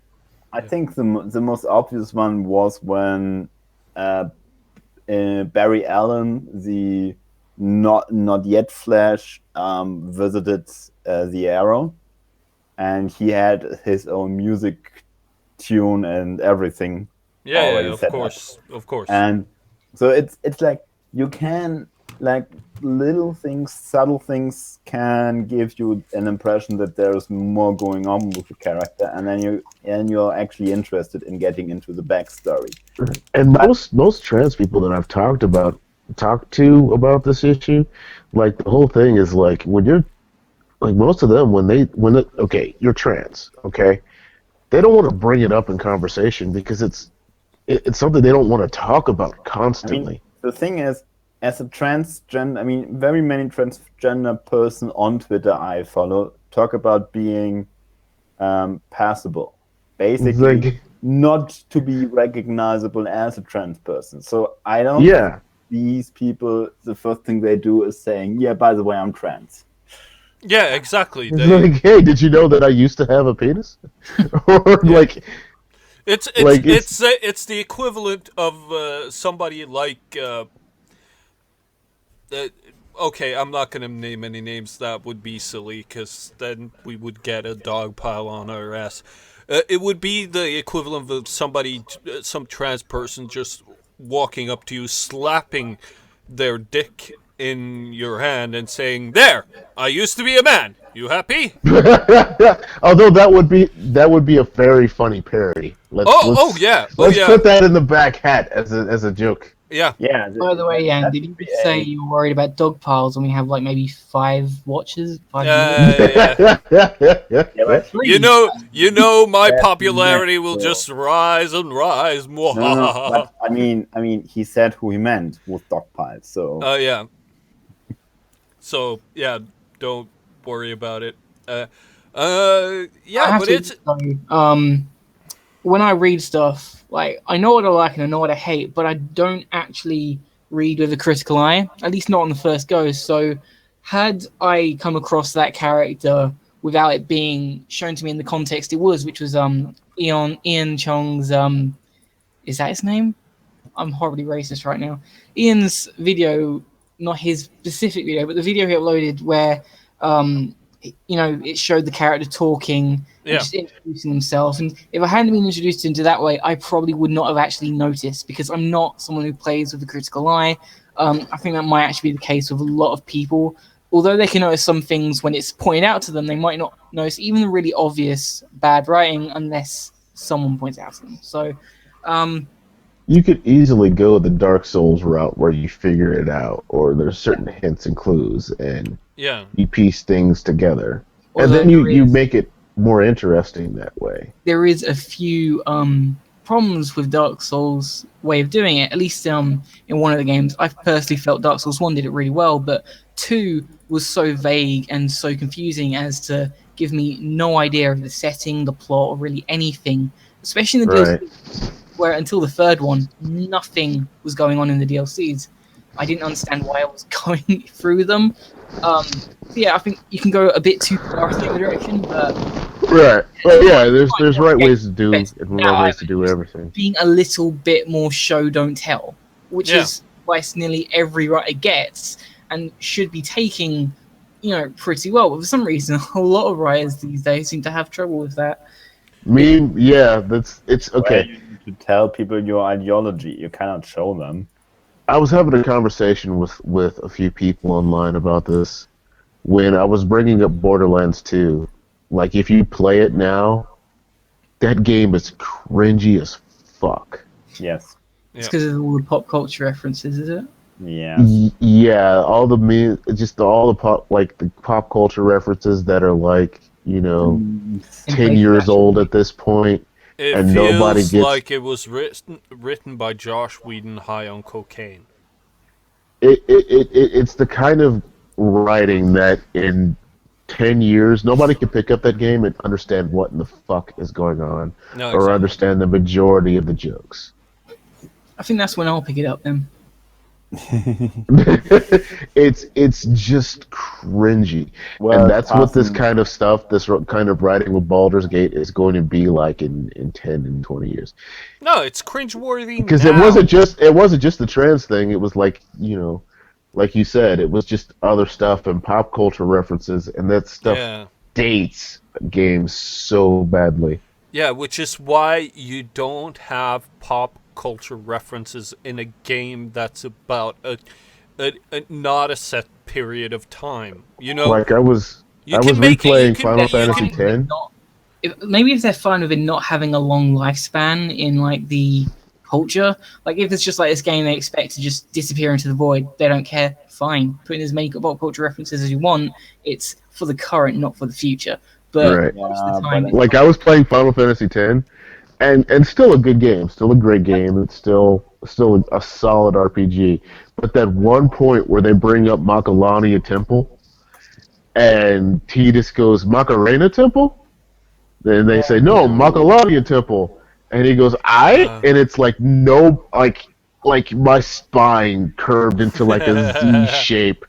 I think the most obvious one was when Barry Allen, the not yet Flash, visited the Arrow, and he had his own music tune and everything Yeah, already of set up. course, of course. And so it's like you can like little things, subtle things can give you an impression that there's more going on with the character, and then you're actually interested in getting into the backstory. And most trans people that I've talked to about this issue, like the whole thing is like when you're like most of them okay, you're trans, okay, they don't want to bring it up in conversation because it's something they don't want to talk about constantly. I mean, the thing is, as a transgender, I mean, very many transgender person on Twitter I follow talk about being passable, basically Like, not to be recognizable as a trans person. So I don't. yeah. think these people, the first thing they do is saying, "Yeah, by the way, I'm trans." Yeah, exactly. It's like, hey, did you know that I used to have a penis? Or Yeah. like, It's the equivalent of somebody like. Okay, I'm not going to name any names. That would be silly, because then we would get a dog pile on our ass. It would be the equivalent of somebody, some trans person, just walking up to you, slapping their dick in your hand, and saying, "There, I used to be a man. You happy?" although that would be a very funny parody. Let's put that in the back hat as a joke. Yeah. Yeah. By the way, Ian, did you say you were worried about dog piles when we have like maybe 5 watches? 5 Yeah. but You know, my That's popularity will next, just rise and rise. no, but I mean, he said who he meant with dogpile. So Yeah. So yeah, don't worry about it. Yeah, but it's when I read stuff, like I know what I like and I know what I hate, but I don't actually read with a critical eye, at least not on the first go. So had I come across that character without it being shown to me in the context it was, which was Ian Chong's is that his name? I'm horribly racist right now. Ian's video, not his specific video, but the video he uploaded where it showed the character talking and just introducing himself. And if I hadn't been introduced into that way, I probably would not have actually noticed, because I'm not someone who plays with a critical eye. I think that might actually be the case with a lot of people. Although they can notice some things when it's pointed out to them, they might not notice even the really obvious bad writing unless someone points it out to them. So, you could easily go the Dark Souls route where you figure it out, or there's certain hints and clues, and you piece things together, and then you make it more interesting that way. There is a few problems with Dark Souls' way of doing it, at least in one of the games. I've personally felt Dark Souls 1 did it really well, but 2 was so vague and so confusing as to give me no idea of the setting, the plot, or really anything, especially in the DLC, where until the third one, nothing was going on in the DLCs. I didn't understand why I was going through them. Yeah, I think you can go a bit too far in the other direction, but But yeah, there's right ways to do and wrong ways to do everything. Being a little bit more show don't tell, which is why nearly every writer gets and should be taking, pretty well. But for some reason, a lot of writers these days seem to have trouble with that. It's okay. You need to tell people your ideology. You cannot show them. I was having a conversation with a few people online about this when I was bringing up Borderlands 2. Like, if you play it now, that game is cringy as fuck. Yes. It's because of all the pop culture references, is it? Yeah. Yeah, all the pop culture references that are like, 10 years old at this point. It and feels nobody gets... like it was written by Josh Whedon high on cocaine. It's the kind of writing that in 10 years, nobody can pick up that game and understand what in the fuck is going on, No, or exactly. understand the majority of the jokes. I think that's when I'll pick it up then. It's just cringy, Well, and that's what this Carson- kind of stuff, this kind of writing with Baldur's Gate is going to be like in 10 and 20 years. No, it's cringeworthy Because now. it wasn't just the trans thing. It was like, like you said, it was just other stuff and pop culture references, and that stuff dates games so badly. Yeah, which is why you don't have pop culture references in a game that's about a not a set period of time. You know, Like I was replaying Final Fantasy X. Maybe if they're fine with it not having a long lifespan in like the culture, like if it's just like this game they expect to just disappear into the void, they don't care. Fine, put in as many pop culture references as you want. It's for the current, not for the future. But Right. most of the time, Like I was playing Final Fantasy X, and still a good game, still a great game. It's still a solid RPG. But that one point where they bring up Makalania Temple, and Tidus goes, Macarena Temple? Then they say, no, Makalania Temple. And he goes, and it's like, no, like my spine curved into like a Z shape.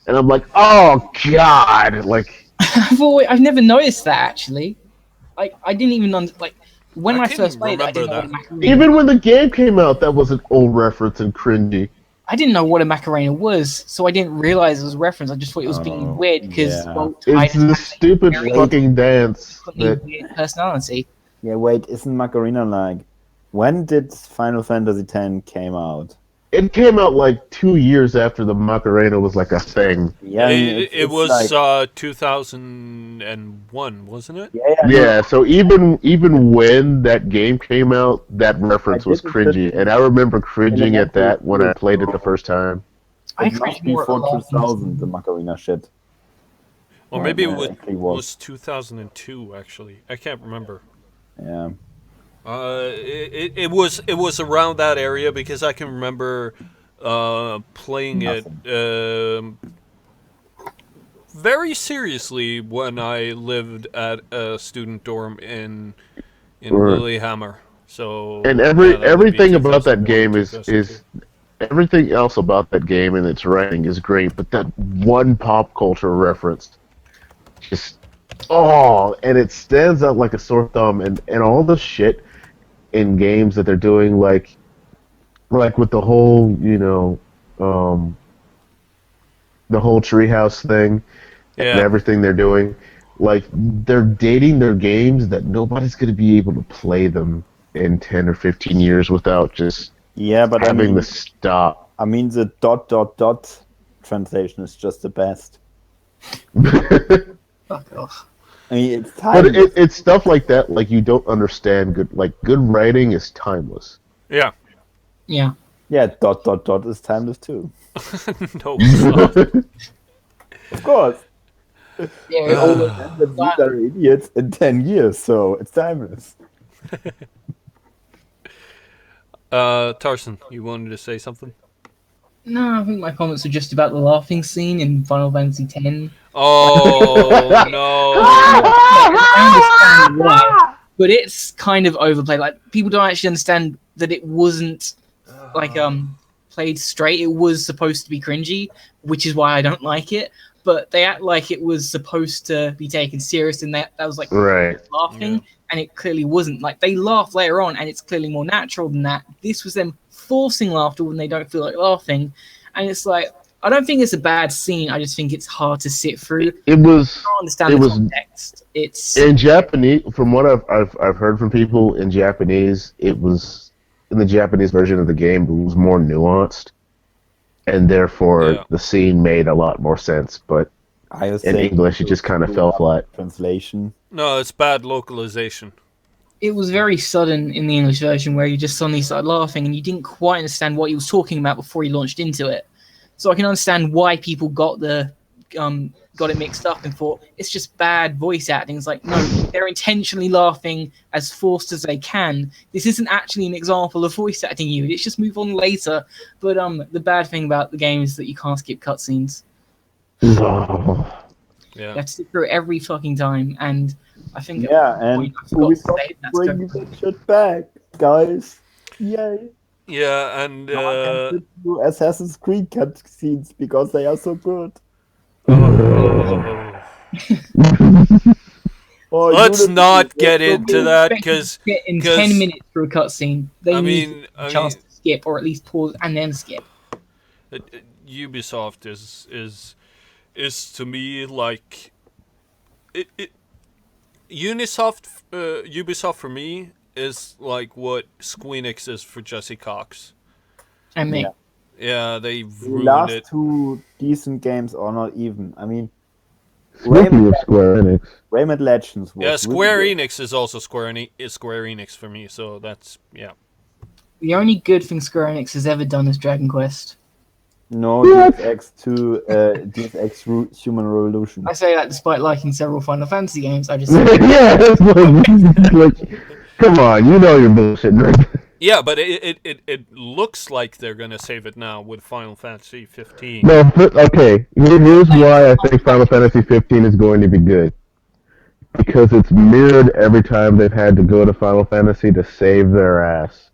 And I'm like, oh, God. Like, I've never noticed that, actually. Like, I didn't even, when I didn't first played it, I didn't know remember what a Macarena even when the game came out, that was an old reference and cringy. I didn't know what a Macarena was, so I didn't realize it was a reference. I just thought it was being weird because It's the stupid fucking dance. Weird personality. Yeah, wait, isn't Macarena like... When did Final Fantasy X came out? It came out like 2 years after the Macarena was like a thing. Yeah, it was like, 2001, wasn't it? Yeah, so even when that game came out, that reference was cringy, and I remember cringing at that when I played it the first time. I it must be before 2000, the Macarena shit. Or maybe it actually was 2002. Actually, I can't remember. Yeah. It was around that area because I can remember playing it very seriously when I lived at a student dorm in Lillehammer. So and everything about that game is everything else about that game and its writing is great, but that one pop culture reference just and it stands out like a sore thumb, and all the shit in games that they're doing, like with the whole the whole treehouse thing and everything they're doing, like they're dating their games that nobody's going to be able to play them in 10 or 15 years without just having to stop. I mean, the ... translation is just the best. Fuck off. I mean, it's But timeless. it's stuff like that, like you don't understand. Good writing is timeless. Yeah. Yeah. Yeah, ... is timeless too. No, it's not. Of course. Yeah. These are idiots in 10 years, so it's timeless. Tarson, you wanted to say something? No, I think my comments are just about the laughing scene in Final Fantasy X. Oh no! I understand why, but it's kind of overplayed. Like people don't actually understand that it wasn't played straight. It was supposed to be cringy, which is why I don't like it. But they act like it was supposed to be taken serious, and that was like laughing, and it clearly wasn't. Like they laugh later on, and it's clearly more natural than that. This was them forcing laughter when they don't feel like laughing, and it's like I don't think it's a bad scene. I just think it's hard to sit through. It was. I don't understand the context. It's in Japanese. From what I've heard from people in Japanese, it was in the Japanese version of the game. It was more nuanced, and therefore the scene made a lot more sense. But in English, it just kind of fell flat. Translation. No, it's bad localization. It was very sudden in the English version where you just suddenly started laughing and you didn't quite understand what he was talking about before he launched into it. So I can understand why people got it mixed up and thought it's just bad voice acting. It's like, no, they're intentionally laughing as forced as they can. This isn't actually an example of voice acting you. It's just move on later. But the bad thing about the game is that you can't skip cutscenes. Yeah. You have to sit through it every fucking time, and I think at Yeah, one and point I forgot to Ubisoft say that's bring going. that shit back, guys. Yay. Yeah, and Now I can sit through Assassin's Creed cutscenes because they are so good. oh. Oh, Let's Unity, not get that's so into good. that Expect because to get in 10 minutes through a cutscene. They need a chance to skip, or at least pause and then skip. Ubisoft is to me like it Ubisoft for me is like what Squeenix is for Jesse Cox. And me. Yeah. Yeah, they The ruined last it. two decent games, or not even. I mean, Speaking of Square Enix, Rayman Legends was Yeah, Square really good. Enix is also Square Enix for me. So that's yeah. The only good thing Square Enix has ever done is Dragon Quest. No, DFX Human Revolution. I say that despite liking several Final Fantasy games. I just yeah, that's like, come on, you know you're bullshitting, right? Yeah, but it looks like they're gonna save it now with Final Fantasy 15. No, okay. Here's why I think Final Fantasy 15 is going to be good. Because it's mirrored every time they've had to go to Final Fantasy to save their ass.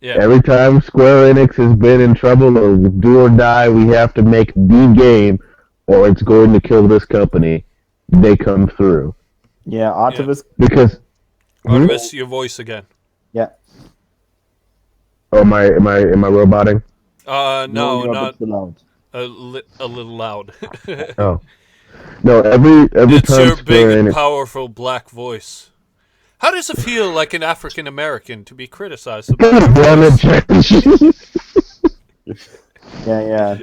Yeah. Every time Square Enix has been in trouble or do or die, we have to make the game or it's going to kill this company, they come through. Yeah, Articous. Because Artemis, your voice again. Yeah. Oh, am I roboting? No, you're not a bit too loud. a little loud. Oh. No, every It's time your big Square and Enix... powerful black voice. How does it feel like an African American to be criticized about your voice? Yeah.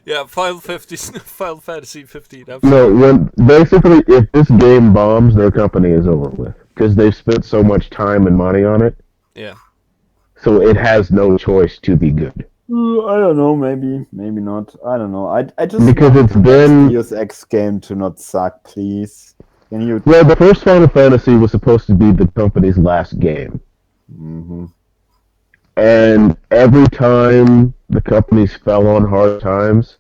Yeah, Final Fantasy 15. No, basically, if this game bombs, their company is over with. Because they've spent so much time and money on it. Yeah. So it has no choice to be good. I don't know, maybe not. I don't know. I just because want it's been Deus Ex game to not suck, please. Can you? Well, the first Final Fantasy was supposed to be the company's last game. Mm-hmm. And every time the companies fell on hard times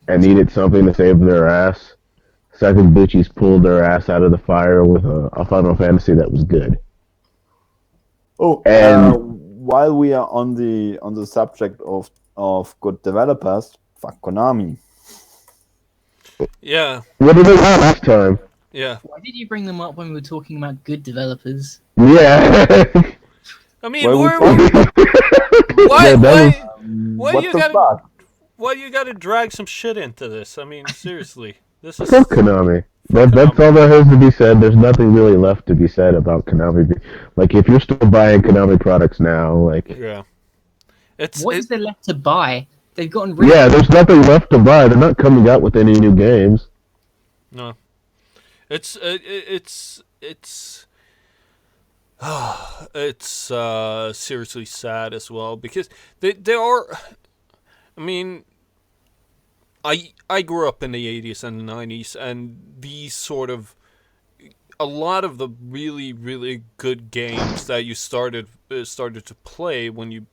and needed something to save their ass, Sakaguchi's pulled their ass out of the fire with a Final Fantasy that was good. Oh, and while we are on the subject of good developers, fuck Konami. Yeah. What did they do last time? Yeah. Why did you bring them up when we were talking about good developers? Yeah. I mean, Well, why you gotta drag some shit into this? I mean, seriously, this is Fuck Konami. That's all there has to be said. There's nothing really left to be said about Konami. Like, if you're still buying Konami products now, like... Yeah. What is there left to buy? They've gotten rid Yeah, there's nothing left to buy. They're not coming out with any new games. No. It's seriously sad as well because they are. I mean, I grew up in the 80s and the 90s, and these sort of a lot of the really really good games that you started to play when you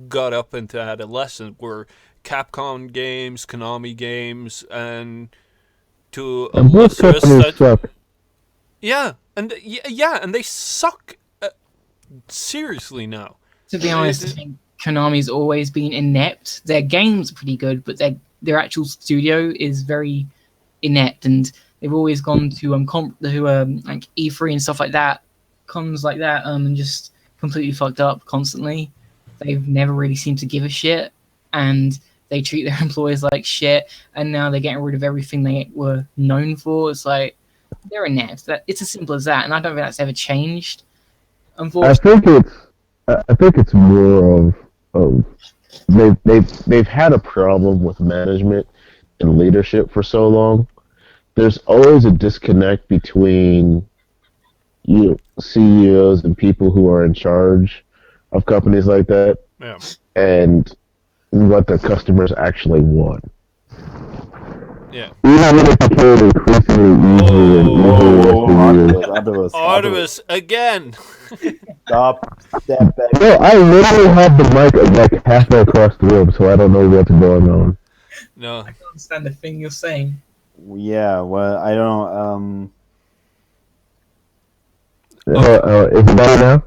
got up into adolescence were Capcom games, Konami games, and to a lesser extent, yeah, and they suck seriously now. To be honest, I think Konami's always been inept. Their games are pretty good, but their actual studio is very inept, and they've always gone to like E3 and stuff like that, cons like that, and just completely fucked up constantly. They've never really seemed to give a shit, and they treat their employees like shit, and now they're getting rid of everything they were known for. It's like, they're inept. It's as simple as that, and I don't think that's ever changed. Unfortunately, I think it's more of they've had a problem with management and leadership for so long. There's always a disconnect between CEOs and people who are in charge of companies like that, yeah, and what their customers actually want. Yeah. Even if it became increasingly easier Artemis again. Step back. No, I literally have the mic like halfway across the room, so I don't know what's going on. No. I don't understand the thing you're saying. Yeah, well, I don't Is it better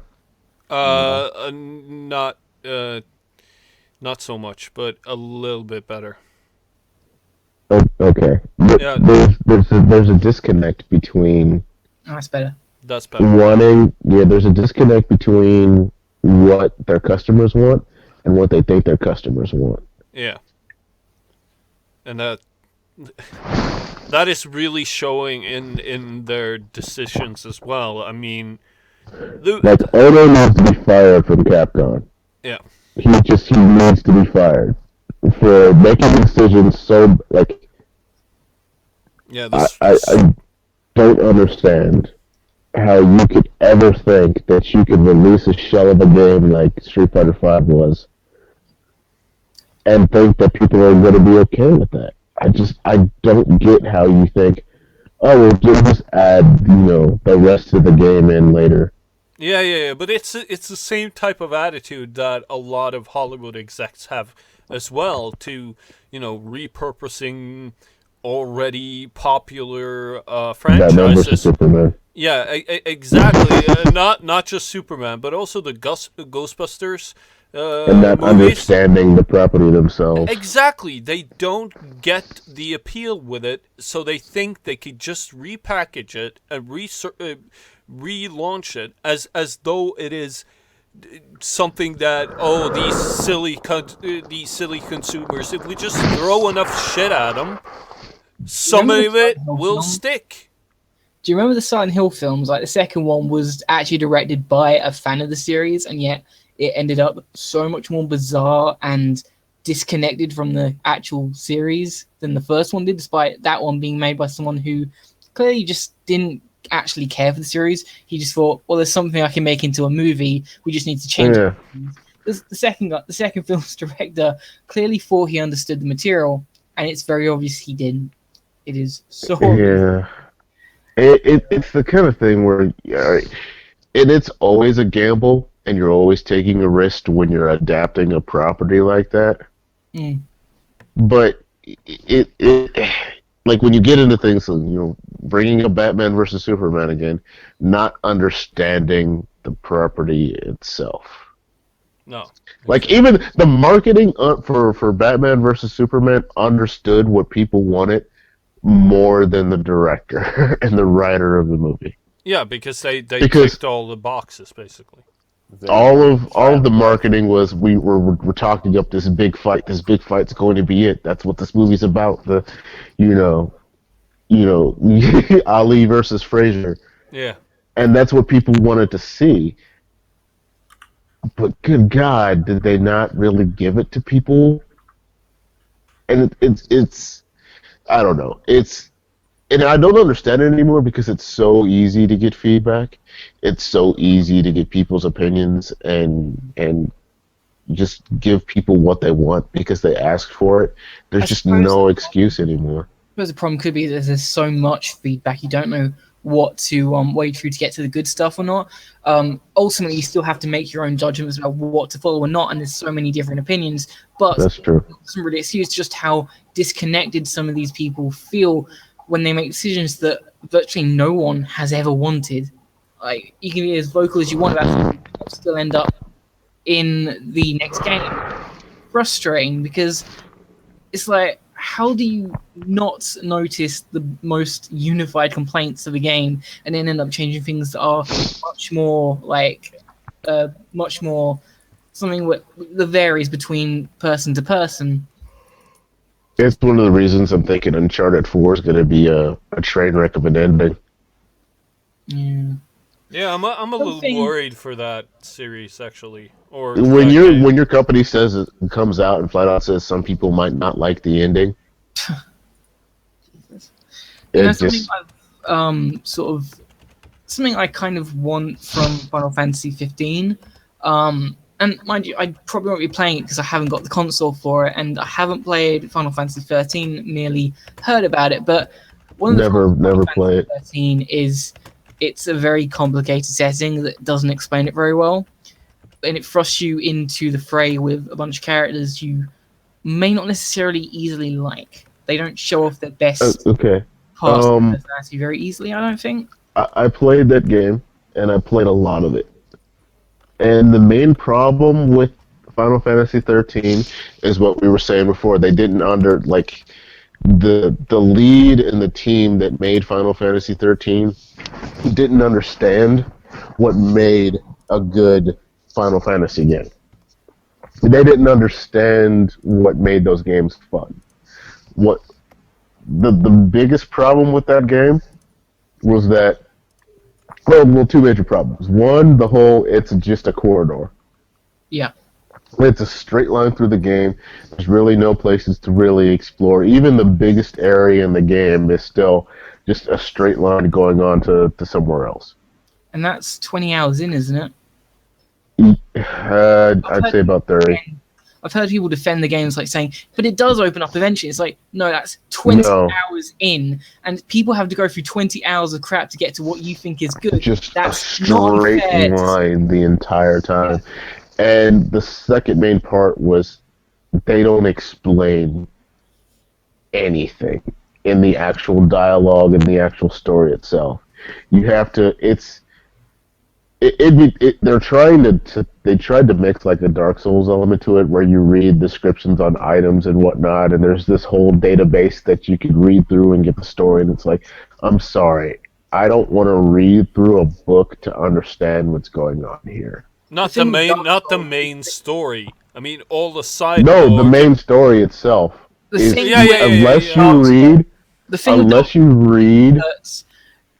Not so much, but a little bit better. now? Okay. Yeah, There's a disconnect between Oh, that's better. that's better. there's a disconnect between what their customers want and what they think their customers want. Yeah, and that is really showing in their decisions as well. I mean, Like, Odo needs to be fired from Capcom. yeah, He needs to be fired for making decisions so, like, yeah. I don't understand how you could ever think that you could release a shell of a game like Street Fighter V was and think that people are going to be okay with that. I don't get how you think, oh, well, just add, the rest of the game in later. Yeah. But it's the same type of attitude that a lot of Hollywood execs have as well to, repurposing already popular Batman vs franchises. Superman. Yeah, exactly. Not just Superman, but also the Ghostbusters And not movies. understanding the property themselves. Exactly. They don't get the appeal with it, so they think they could just repackage it and relaunch it as though it is something that these silly consumers, if we just throw enough shit at them, some of it will stick. Do you remember the Silent Hill films? Like, the second one was actually directed by a fan of the series, and yet it ended up so much more bizarre and disconnected from the actual series than the first one did, despite that one being made by someone who clearly just didn't actually care for the series. He just thought, well, there's something I can make into a movie. We just need to change it. The second film's director clearly thought he understood the material, and it's very obvious he didn't. It is so obvious. It's the kind of thing where it's always a gamble, and you're always taking a risk when you're adapting a property like that. Mm. But it like when you get into things, bringing up Batman versus Superman again, not understanding the property itself. No. Like, even the marketing for Batman versus Superman understood what people wanted more than the director and the writer of the movie. Yeah, because they ticked all the boxes basically. All of the marketing was we're talking up this big fight. This big fight's going to be it. That's what this movie's about. The Ali versus Frazier. Yeah. And that's what people wanted to see. But good God, did they not really give it to people? And it's I don't know. And I don't understand it anymore because it's so easy to get feedback. It's so easy to get people's opinions and just give people what they want because they asked for it. There's just no excuse anymore. I suppose the problem could be that there's so much feedback, you don't know what to wade through to get to the good stuff or not. Ultimately, you still have to make your own judgments about what to follow or not, and there's so many different opinions. But that's true. It doesn't really excuse just how disconnected some of these people feel when they make decisions that virtually no one has ever wanted. Like, you can be as vocal as you want about something, but you'll still end up in the next game. Frustrating, because it's like, how do you not notice the most unified complaints of a game and then end up changing things that are much more something that varies between person to person? It's one of the reasons I'm thinking Uncharted 4 is going to be a train wreck of an ending. Yeah. Yeah, I'm a little worried for that series actually. Or when your company says it comes out and flat out says some people might not like the ending. Something something I kind of want from Final Fantasy 15. And mind you, I probably won't be playing it because I haven't got the console for it, and I haven't played Final Fantasy 13. Merely heard about it, but one of the never play it. 13 is it's a very complicated setting that doesn't explain it very well, and it thrusts you into the fray with a bunch of characters you may not necessarily easily like. they don't show off their best Okay. parts of their personality very easily. I don't think. I played that game, and I played a lot of it. And the main problem with Final Fantasy 13 is what we were saying before. They didn't the lead and the team that made Final Fantasy 13 didn't understand what made a good Final Fantasy game. They didn't understand what made those games fun. What the biggest problem with that game was that two major problems. One, it's just a corridor. Yeah. It's a straight line through the game. There's really no places to really explore. Even the biggest area in the game is still just a straight line going on to somewhere else. And that's 20 hours in, isn't it? I'd say about 30. I've heard people defend the games like saying, but it does open up eventually. It's like, no, that's 20 hours in, and people have to go through 20 hours of crap to get to what you think is good. Just that's a straight line the entire time. Yeah. And the second main part was they don't explain anything in the actual dialogue and the actual story itself. You have to. They tried to mix like a Dark Souls element to it, where you read descriptions on items and whatnot, and there's this whole database that you could read through and get the story. And it's like, I'm sorry, I don't want to read through a book to understand what's going on here. Not the main story. I mean, all the side. No, the main story itself. Unless you read.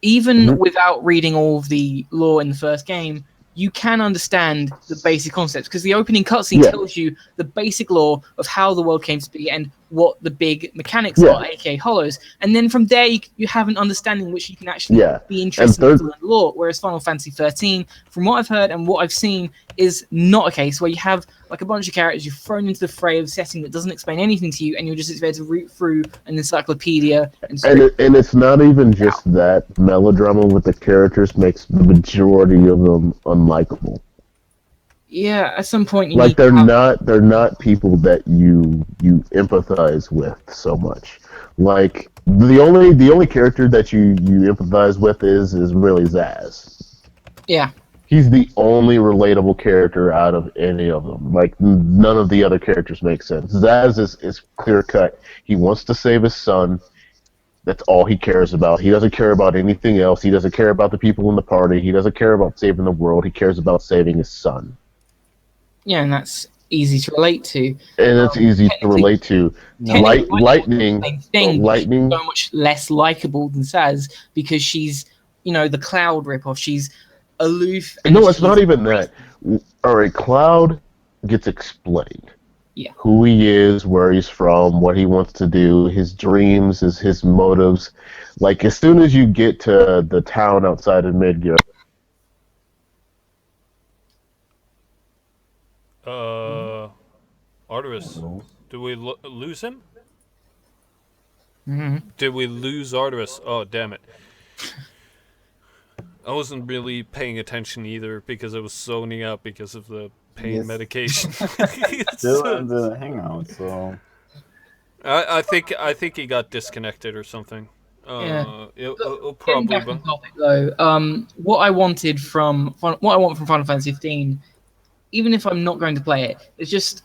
Even without reading all of the lore in the first game, you can understand the basic concepts, because the opening cutscene tells you the basic lore of how the world came to be and what the big mechanics are, aka hollows. And then from there, you have an understanding which you can actually be interested in to learn lore. Whereas Final Fantasy 13, from what I've heard and what I've seen, is not a case where you have like a bunch of characters you're thrown into the fray of a setting that doesn't explain anything to you, and you're just expected to root through an encyclopedia. And it's not even just that. Melodrama with the characters makes the majority of them unlikable. Yeah, at some point they're not people that you empathize with so much. Like the only character that you empathize with is really Zaz. Yeah. He's the only relatable character out of any of them. Like, none of the other characters make sense. Zaz is clear cut. He wants to save his son. That's all he cares about. He doesn't care about anything else. He doesn't care about the people in the party. He doesn't care about saving the world. He cares about saving his son. Yeah, and that's easy to relate to. And it's easy to relate to. Lightning. So much less likable than Zaz, because she's, the Cloud ripoff. She's aloof. No, it's not even that. Alright, Cloud gets explained. Yeah. Who he is, where he's from, what he wants to do, his dreams, his motives. Like, as soon as you get to the town outside of Midgar. Articous, did we lose him? Mm-hmm. Did we lose Articous? Oh, damn it. I wasn't really paying attention either because I was zoning out because of the pain medication. Still in the hangout, so I think he got disconnected or something. It'll probably. Back on topic, though, what I want from Final Fantasy 15, even if I'm not going to play it, is just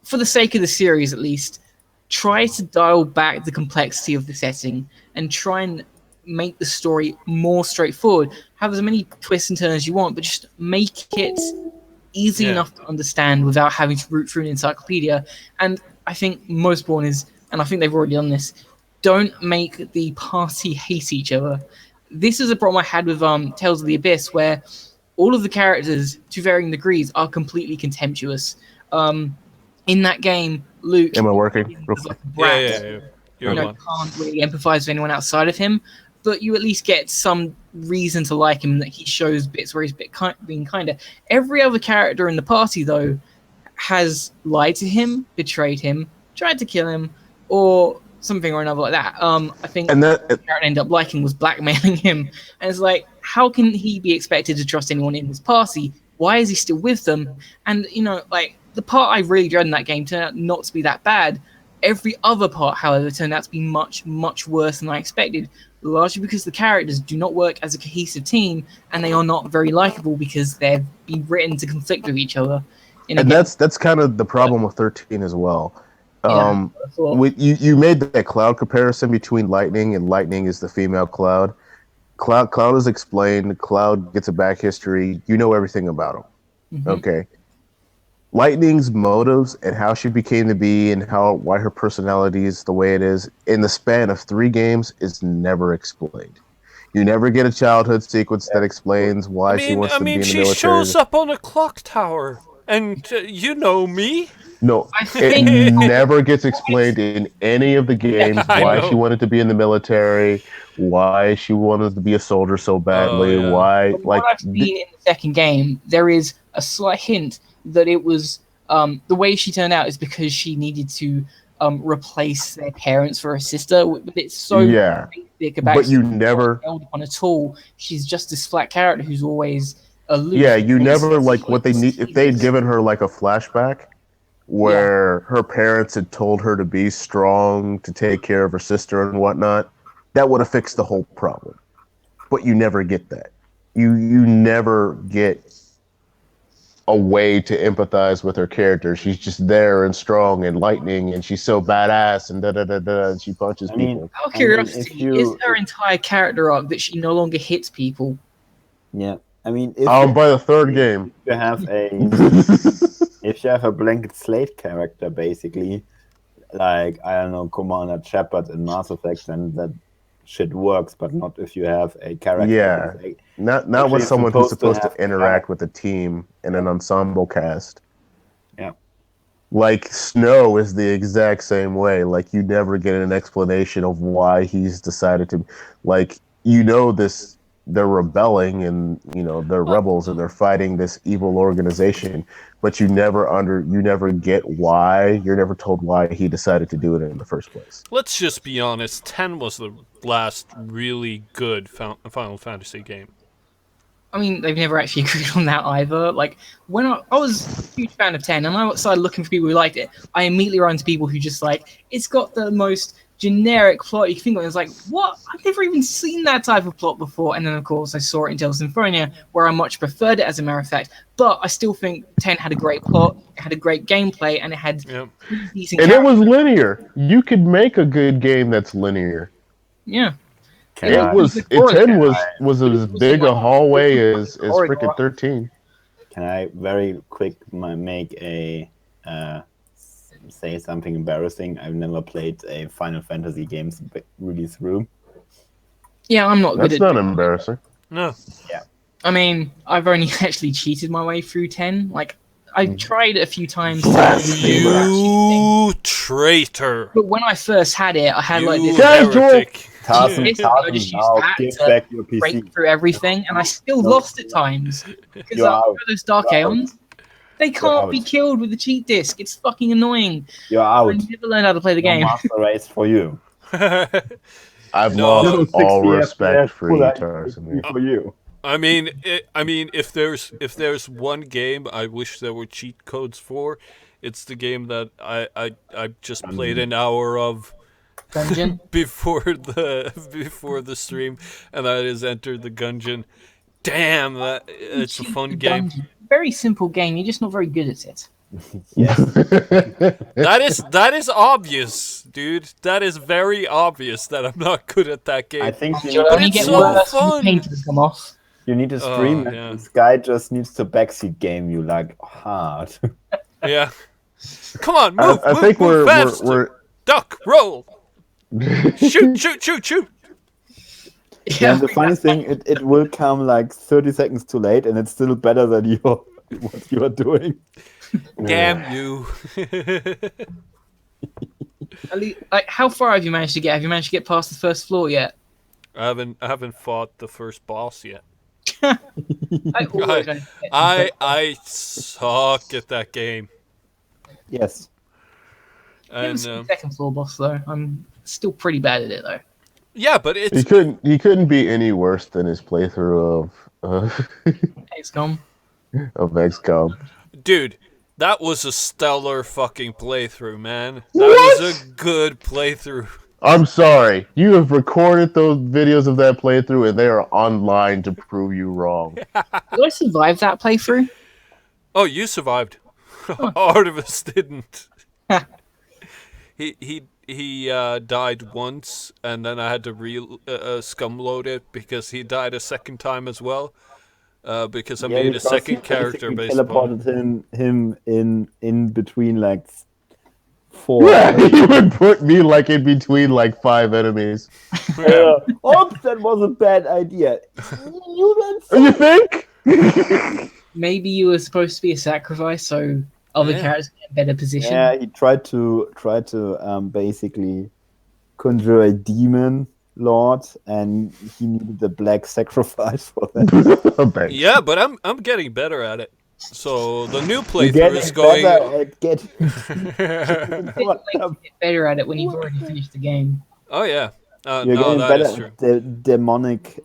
for the sake of the series, at least, try to dial back the complexity of the setting and try and make the story more straightforward. Have as many twists and turns as you want, but just make it easy enough to understand without having to root through an encyclopedia. And I think most important is, and I think they've already done this, don't make the party hate each other. This is a problem I had with Tales of the Abyss, where all of the characters, to varying degrees, are completely contemptuous. In that game, Luke Am I working? is like a brat. Yeah. Can't really empathize with anyone outside of him, but you at least get some reason to like him, that he shows bits where he's being kinder. Every other character in the party, though, has lied to him, betrayed him, tried to kill him, or something or another like that. I think the character I ended up liking was blackmailing him, and it's like, how can he be expected to trust anyone in his party? Why is he still with them? And the part I really dread in that game turned out not to be that bad, Every other part, however, turned out to be much, much worse than I expected, largely because the characters do not work as a cohesive team, and they are not very likable because they've been written to conflict with each other. And that's kind of the problem with 13 as well. Yeah, With you made that Cloud comparison between Lightning, and Lightning is the female Cloud. Cloud is explained. Cloud gets a back history. You know everything about him. Mhm. Okay. Lightning's motives and how she became to be and why her personality is the way it is in the span of 3 games is never explained. You never get a childhood sequence that explains why she wants to be in the she military. shows up on a clock tower, and you know me. No, it never gets explained in any of the games why she wanted to be in the military, why she wanted to be a soldier so badly, why. From what I've seen in the second game, there is a slight hint that it was the way she turned out is because she needed to replace their parents for her sister. But it's so basic about. But you never held upon at all. She's just this flat character who's always aloof. Yeah, you never like what they need. If they'd given her like a flashback where her parents had told her to be strong, to take care of her sister and whatnot, that would have fixed the whole problem. But you never get that. You never get a way to empathize with her character. She's just there and strong and lightning, and she's so badass and and she punches people. Out of curiosity, is her entire character arc that she no longer hits people? Yeah, I mean, by the third game, you have if you have a blanket slate character, basically, like I don't know, Commander Shepard in Mass Effect, then that shit works. But not if you have a character. Yeah, not with someone who's supposed to interact with a team in an ensemble cast. Yeah, like Snow is the exact same way. Like you never get an explanation of why he's decided to, like this. They're rebelling and they're rebels and they're fighting this evil organization, but you never get why. You're never told why he decided to do it in the first place. Let's just be honest, 10 was the last really good Final Fantasy game. I mean, they've never actually agreed on that either. Like, when I was a huge fan of 10 and I started looking for people who liked it, I immediately ran into people who just it's got the most generic plot you can think of. It's like, what? I've never even seen that type of plot before. And then, of course, I saw it in Tales of Symphonia, where I much preferred it, as a matter of fact. But I still think 10 had a great plot, it had a great gameplay, and it had decent characters. It was linear. You could make a good game that's linear. Yeah. 10 was as big a hallway as freaking 13. Can I very quick make a say something embarrassing? I've never played a Final Fantasy game really through. Yeah, I'm not good at That's not embarrassing. No. Yeah. I mean, I've only actually cheated my way through 10. Like, I tried it a few times. You traitor! But when I first had it, I had this heretic. I just give back your PC. Break through everything, and I still lost at times because those Dark Aeons, they can't be killed with the cheat disc. It's fucking annoying. You're out. I never learned how to play the game. Master race for you. I've lost all respect for e-tars. For you. I mean, if there's one game I wish there were cheat codes for, it's the game that I just played an hour of Gungeon before the stream, and that is Enter the Gungeon. Damn, it's a fun game. Very simple game. You're just not very good at it. Yes. That is obvious, dude. That is very obvious that I'm not good at that game. I think it's so fun. Painters come off. You need to stream it. Yeah. This guy just needs to backseat game you hard. Yeah. Come on, move. I think we're duck, roll. Shoot. Yeah, the funny thing, it will come 30 seconds too late, and it's still better than what you are doing. Damn you! At least, how far have you managed to get? Have you managed to get past the first floor yet? I haven't fought the first boss yet. I suck at that game. Yes. And second floor boss though. I'm still pretty bad at it though. Yeah, but it's he couldn't be any worse than his playthrough of XCOM. Of XCOM. Dude, That was a stellar fucking playthrough, man. That was a good playthrough. I'm sorry. You have recorded those videos of that playthrough, and they are online to prove you wrong. Did I survive that playthrough? Oh, you survived. Articous didn't. He died once, and then I had to scum load it because he died a second time as well. Because I made a second character based on. Teleported him in between like 4. Yeah, you would put me like in between like 5 enemies. Yeah. Oops, that was a bad idea. You think? Maybe you were supposed to be a sacrifice, so other characters get in a better position. Yeah, he tried to basically conjure a demon lord, and he needed the black sacrifice for that. Yeah, but I'm getting better at it. So the new You're playthrough getting is going. better at getting Get better at it when you've already finished the game. Oh yeah. You're No, getting that better is true. at the demonic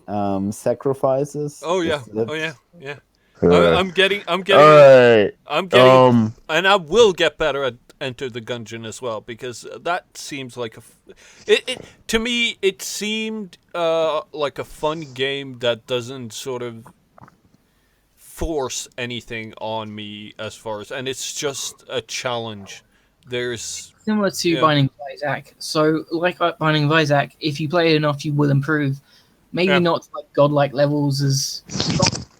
sacrifices. Oh yeah. That's- Oh yeah. Yeah. Alright. I'm getting. Alright. And I will get better at Enter the Gungeon as well, because that seems like to me it seemed like a fun game that doesn't sort of force anything on me as far as, and it's just a challenge. There's Similar to Binding of Isaac. So, like Binding of Isaac, if you play it enough, you will improve. Maybe not to like godlike levels as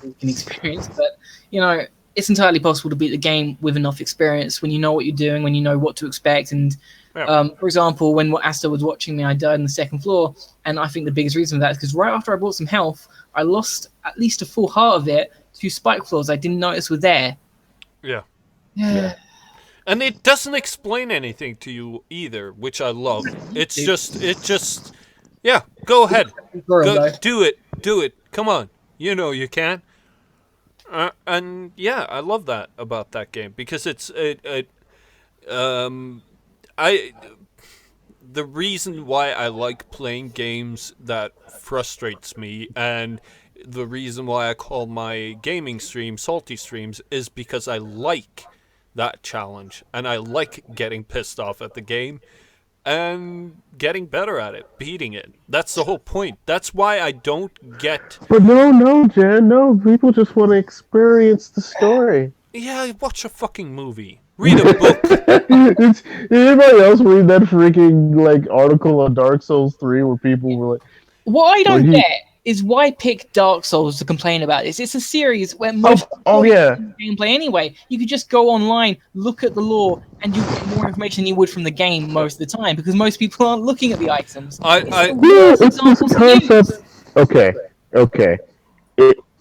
you can experience, but you know, it's entirely possible to beat the game with enough experience when you know what you're doing, when you know what to expect. And for example, when Asta was watching me, I died on the second floor, and I think the biggest reason for that is because right after I bought some health, I lost at least a full heart of it to spike floors I didn't notice were there. Yeah. Yeah. And it doesn't explain anything to you either, which I love. It's just, yeah, go ahead. Do it. Come on. You know you can. And yeah, I love that about that game, because the reason why I like playing games that frustrates me, and the reason why I call my gaming stream Salty Streams, is because I like that challenge, and I like getting pissed off at the game and getting better at it, beating it. That's the whole point. That's why I don't get... But no, Jen, no. People just want to experience the story. Yeah, watch a fucking movie. Read a book. Did anybody else read that freaking like article on Dark Souls 3 where people were like... What I don't get is why pick Dark Souls to complain about this. It's a series where most gameplay anyway. You could just go online, look at the lore, and you get more information than you would from the game most of the time, because most people aren't looking at the items. It's this concept. Okay.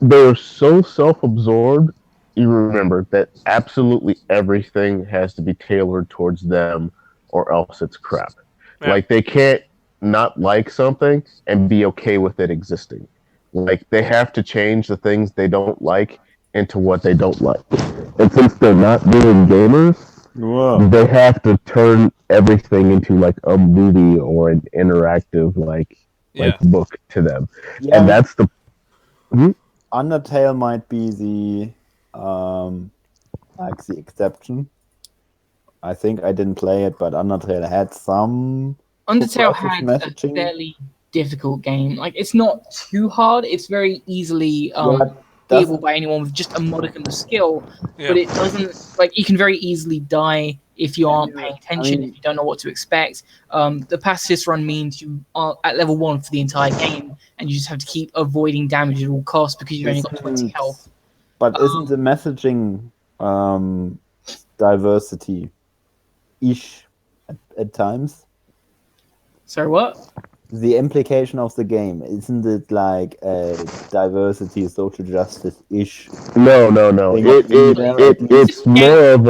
They're so self-absorbed. You remember that absolutely everything has to be tailored towards them, or else it's crap. Yeah. Like they can't not like something and be okay with it existing. Like they have to change the things they don't like into what they don't like. And since they're not doing gamers, they have to turn everything into like a movie or an interactive like book to them. Yeah. And that's the Undertale might be the exception. I think I didn't play it, but Undertale had some. Undertale had a fairly difficult game. Like, it's not too hard. It's very easily playable by anyone with just a modicum of skill. Yeah. But it doesn't, like, you can very easily die if you aren't paying attention, if you don't know what to expect. The pacifist run means you are at level 1 for the entire game, and you just have to keep avoiding damage at all costs because you've only got 20 health. But isn't the messaging diversity-ish at times? Sorry, what? The implication of the game, isn't it like a diversity, social justice-ish? No. It's more of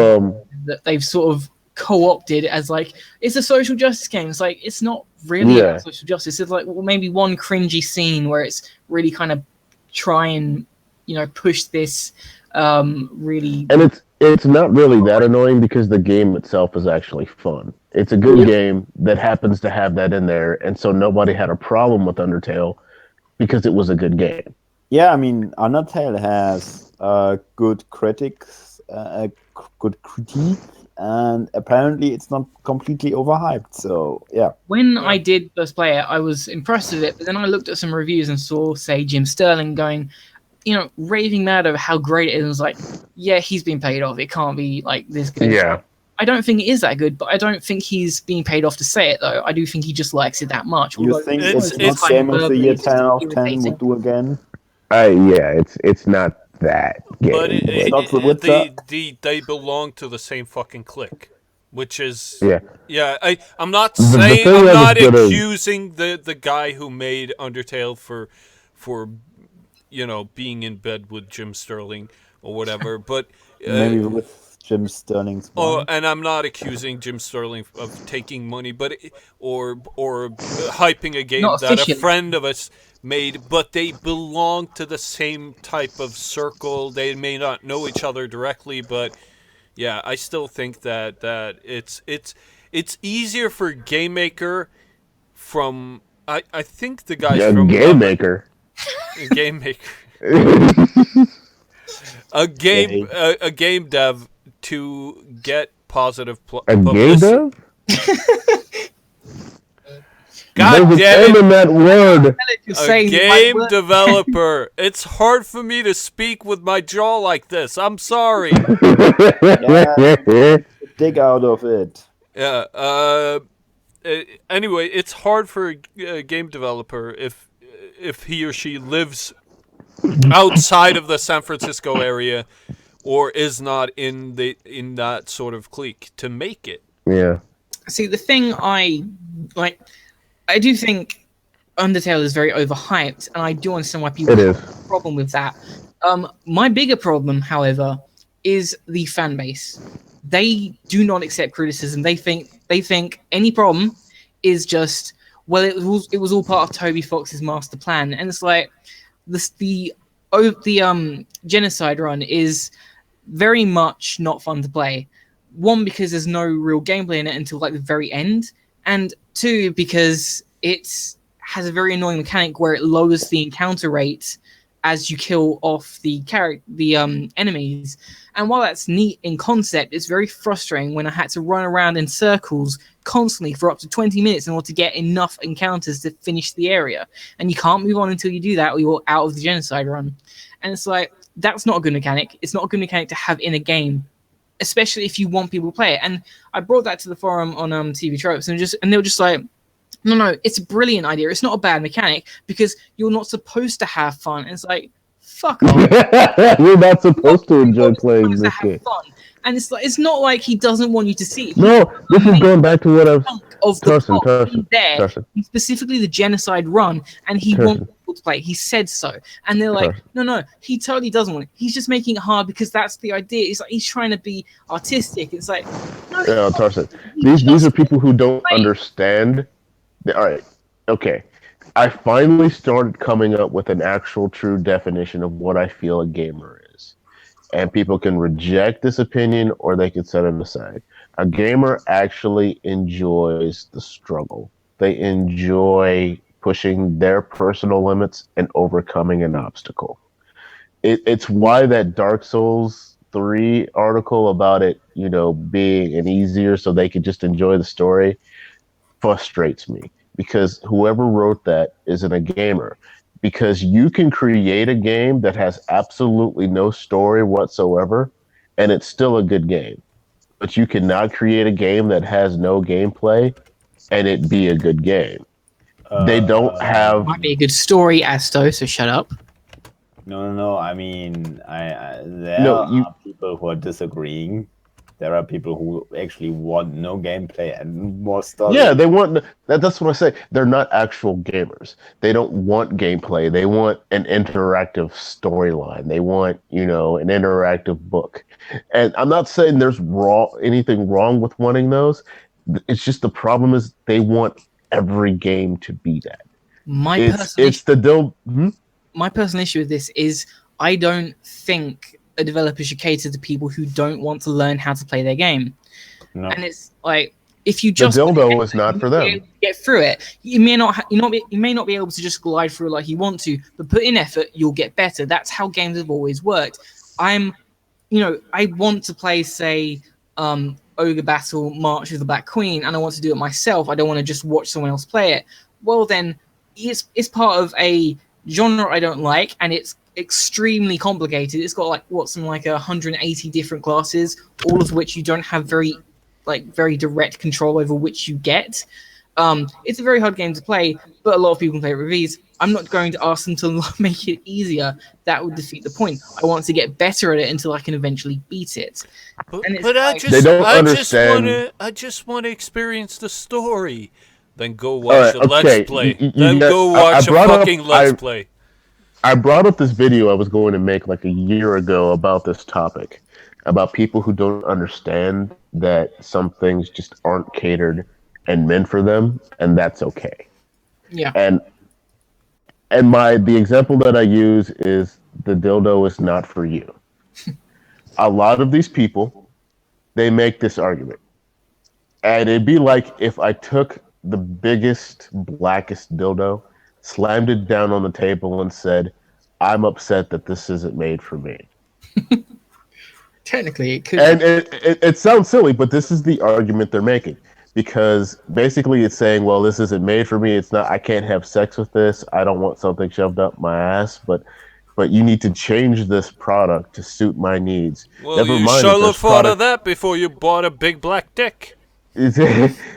that they've sort of co-opted as like, it's a social justice game. It's like, it's not really about social justice. It's like, well, maybe one cringy scene where it's really kind of try and, you know, push this really... And it's not really that annoying because the game itself is actually fun. It's a good game that happens to have that in there, and so nobody had a problem with Undertale because it was a good game. Yeah, I mean, Undertale has good critics a good critique, and apparently it's not completely overhyped. So yeah. When I did first play it, I was impressed with it, but then I looked at some reviews and saw, say, Jim Sterling going, raving mad over how great it is. And was like, yeah, he's being paid off. It can't be like this good. Yeah. I don't think it is that good, but I don't think he's being paid off to say it, though. I do think he just likes it that much. You think it's not kind Game of the Year it's 10 out of 10 irritating. would do again? Yeah, it's not that game. But Not The Witcher. they belong to the same fucking clique, which is Yeah. I'm not The saying thing I'm that not was good is- accusing the guy who made Undertale for being in bed with Jim Sterling or whatever, but Maybe with Jim Sterling's oh, wife. and I'm not accusing Jim Sterling of taking money, but or hyping a game Not that a officially. friend of us made, but they belong to the same type of circle. They may not know each other directly, but yeah, I still think that it's easier for Game Maker from I think the guys from Game Maker. Game Maker a game dev to get positive A game publicity. dev? God There's damn a it! M in that word. A game developer. It's hard for me to speak with my jaw like this. I'm sorry. Dig out of it. Yeah. Anyway, it's hard for a game developer if he or she lives outside of the San Francisco area or is not in that sort of clique to make it. Yeah. See, the thing I do think Undertale is very overhyped, and I do understand why people have a problem with that. My bigger problem, however, is the fan base. They do not accept criticism. They think any problem is just, well, it was all part of Toby Fox's master plan, and it's like the genocide run is very much not fun to play. One, because there's no real gameplay in it until like the very end, and two, because it has a very annoying mechanic where it lowers the encounter rate as you kill off the enemies. And while that's neat in concept, it's very frustrating when I had to run around in circles constantly for up to 20 minutes in order to get enough encounters to finish the area. And you can't move on until you do that, or you're out of the genocide run. And it's like, that's not a good mechanic. It's not a good mechanic to have in a game, especially if you want people to play it. And I brought that to the forum on TV Tropes, and they were just like, no, it's a brilliant idea. It's not a bad mechanic because you're not supposed to have fun. And it's like, fuck off. You're not supposed to enjoy playing Supposed to this have game. fun. And it's not like he doesn't want you to see it. No, this is going back to what I was... Of the plot there, Tarson. specifically the genocide run, and he Tarson. wants people to play. He said so, and they're like, no, he totally doesn't want it. He's just making it hard because that's the idea. It's like he's trying to be artistic. It's like, no, Yeah, Tarson. These are people who don't understand. All right, okay. I finally started coming up with an actual true definition of what I feel a gamer is. And people can reject this opinion or they can set it aside. A gamer actually enjoys the struggle. They enjoy pushing their personal limits and overcoming an obstacle. It's why that Dark Souls 3 article about it, being an easier so they could just enjoy the story frustrates me. Because whoever wrote that isn't a gamer. Because you can create a game that has absolutely no story whatsoever, and it's still a good game. But you cannot create a game that has no gameplay, and it be a good game. They don't have... might be a good story, Asto, so shut up. No. I mean, there are people who are disagreeing. There are people who actually want no gameplay and more story. Yeah, they want... That's what I say. They're not actual gamers. They don't want gameplay. They want an interactive storyline. They want, an interactive book. And I'm not saying there's anything wrong with wanting those. It's just the problem is they want every game to be that. My personal issue with this is I don't think a developer should cater to people who don't want to learn how to play their game. No. And it's like, if you just... The dildo is not for them. Get through it. You may not be able to just glide through it like you want to, but put in effort, you'll get better. That's how games have always worked. I'm I want to play, say, Ogre Battle March of the Black Queen, and I want to do it myself. I don't want to just watch someone else play it. Well, then it's part of a genre I don't like, and it's extremely complicated. It's got something like 180 different classes, all of which you don't have very direct control over which you get. It's a very hard game to play, but a lot of people can play it with ease. I'm not going to ask them to make it easier. That would defeat the point. I want to get better at it until I can eventually beat it. But I just, They don't understand. I just want to experience the story. Then go watch a Let's Play. Go watch a fucking Let's Play. I brought up this video I was going to make like a year ago about this topic, about people who don't understand that some things just aren't catered and meant for them, and that's okay. Yeah. And the example that I use is the dildo is not for you. A lot of these people, they make this argument. And it'd be like if I took the biggest, blackest dildo, slammed it down on the table and said, I'm upset that this isn't made for me. Technically, it could. And it sounds silly, but this is the argument they're making. Because basically it's saying, well, this isn't made for me. It's not. I can't have sex with this. I don't want something shoved up my ass. But you need to change this product to suit my needs. Well, you should have thought of that before you bought a big black dick.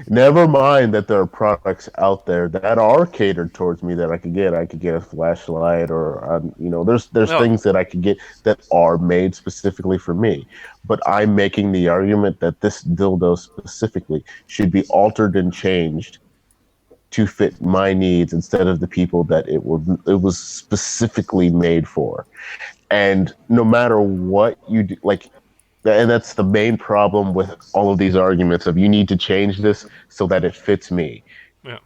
Never mind that there are products out there that are catered towards me that I could get. I could get a flashlight, or there's things that I could get that are made specifically for me. But I'm making the argument that this dildo specifically should be altered and changed to fit my needs instead of the people that it was specifically made for. And no matter what you do, and that's the main problem with all of these arguments of you need to change this so that it fits me. Yeah.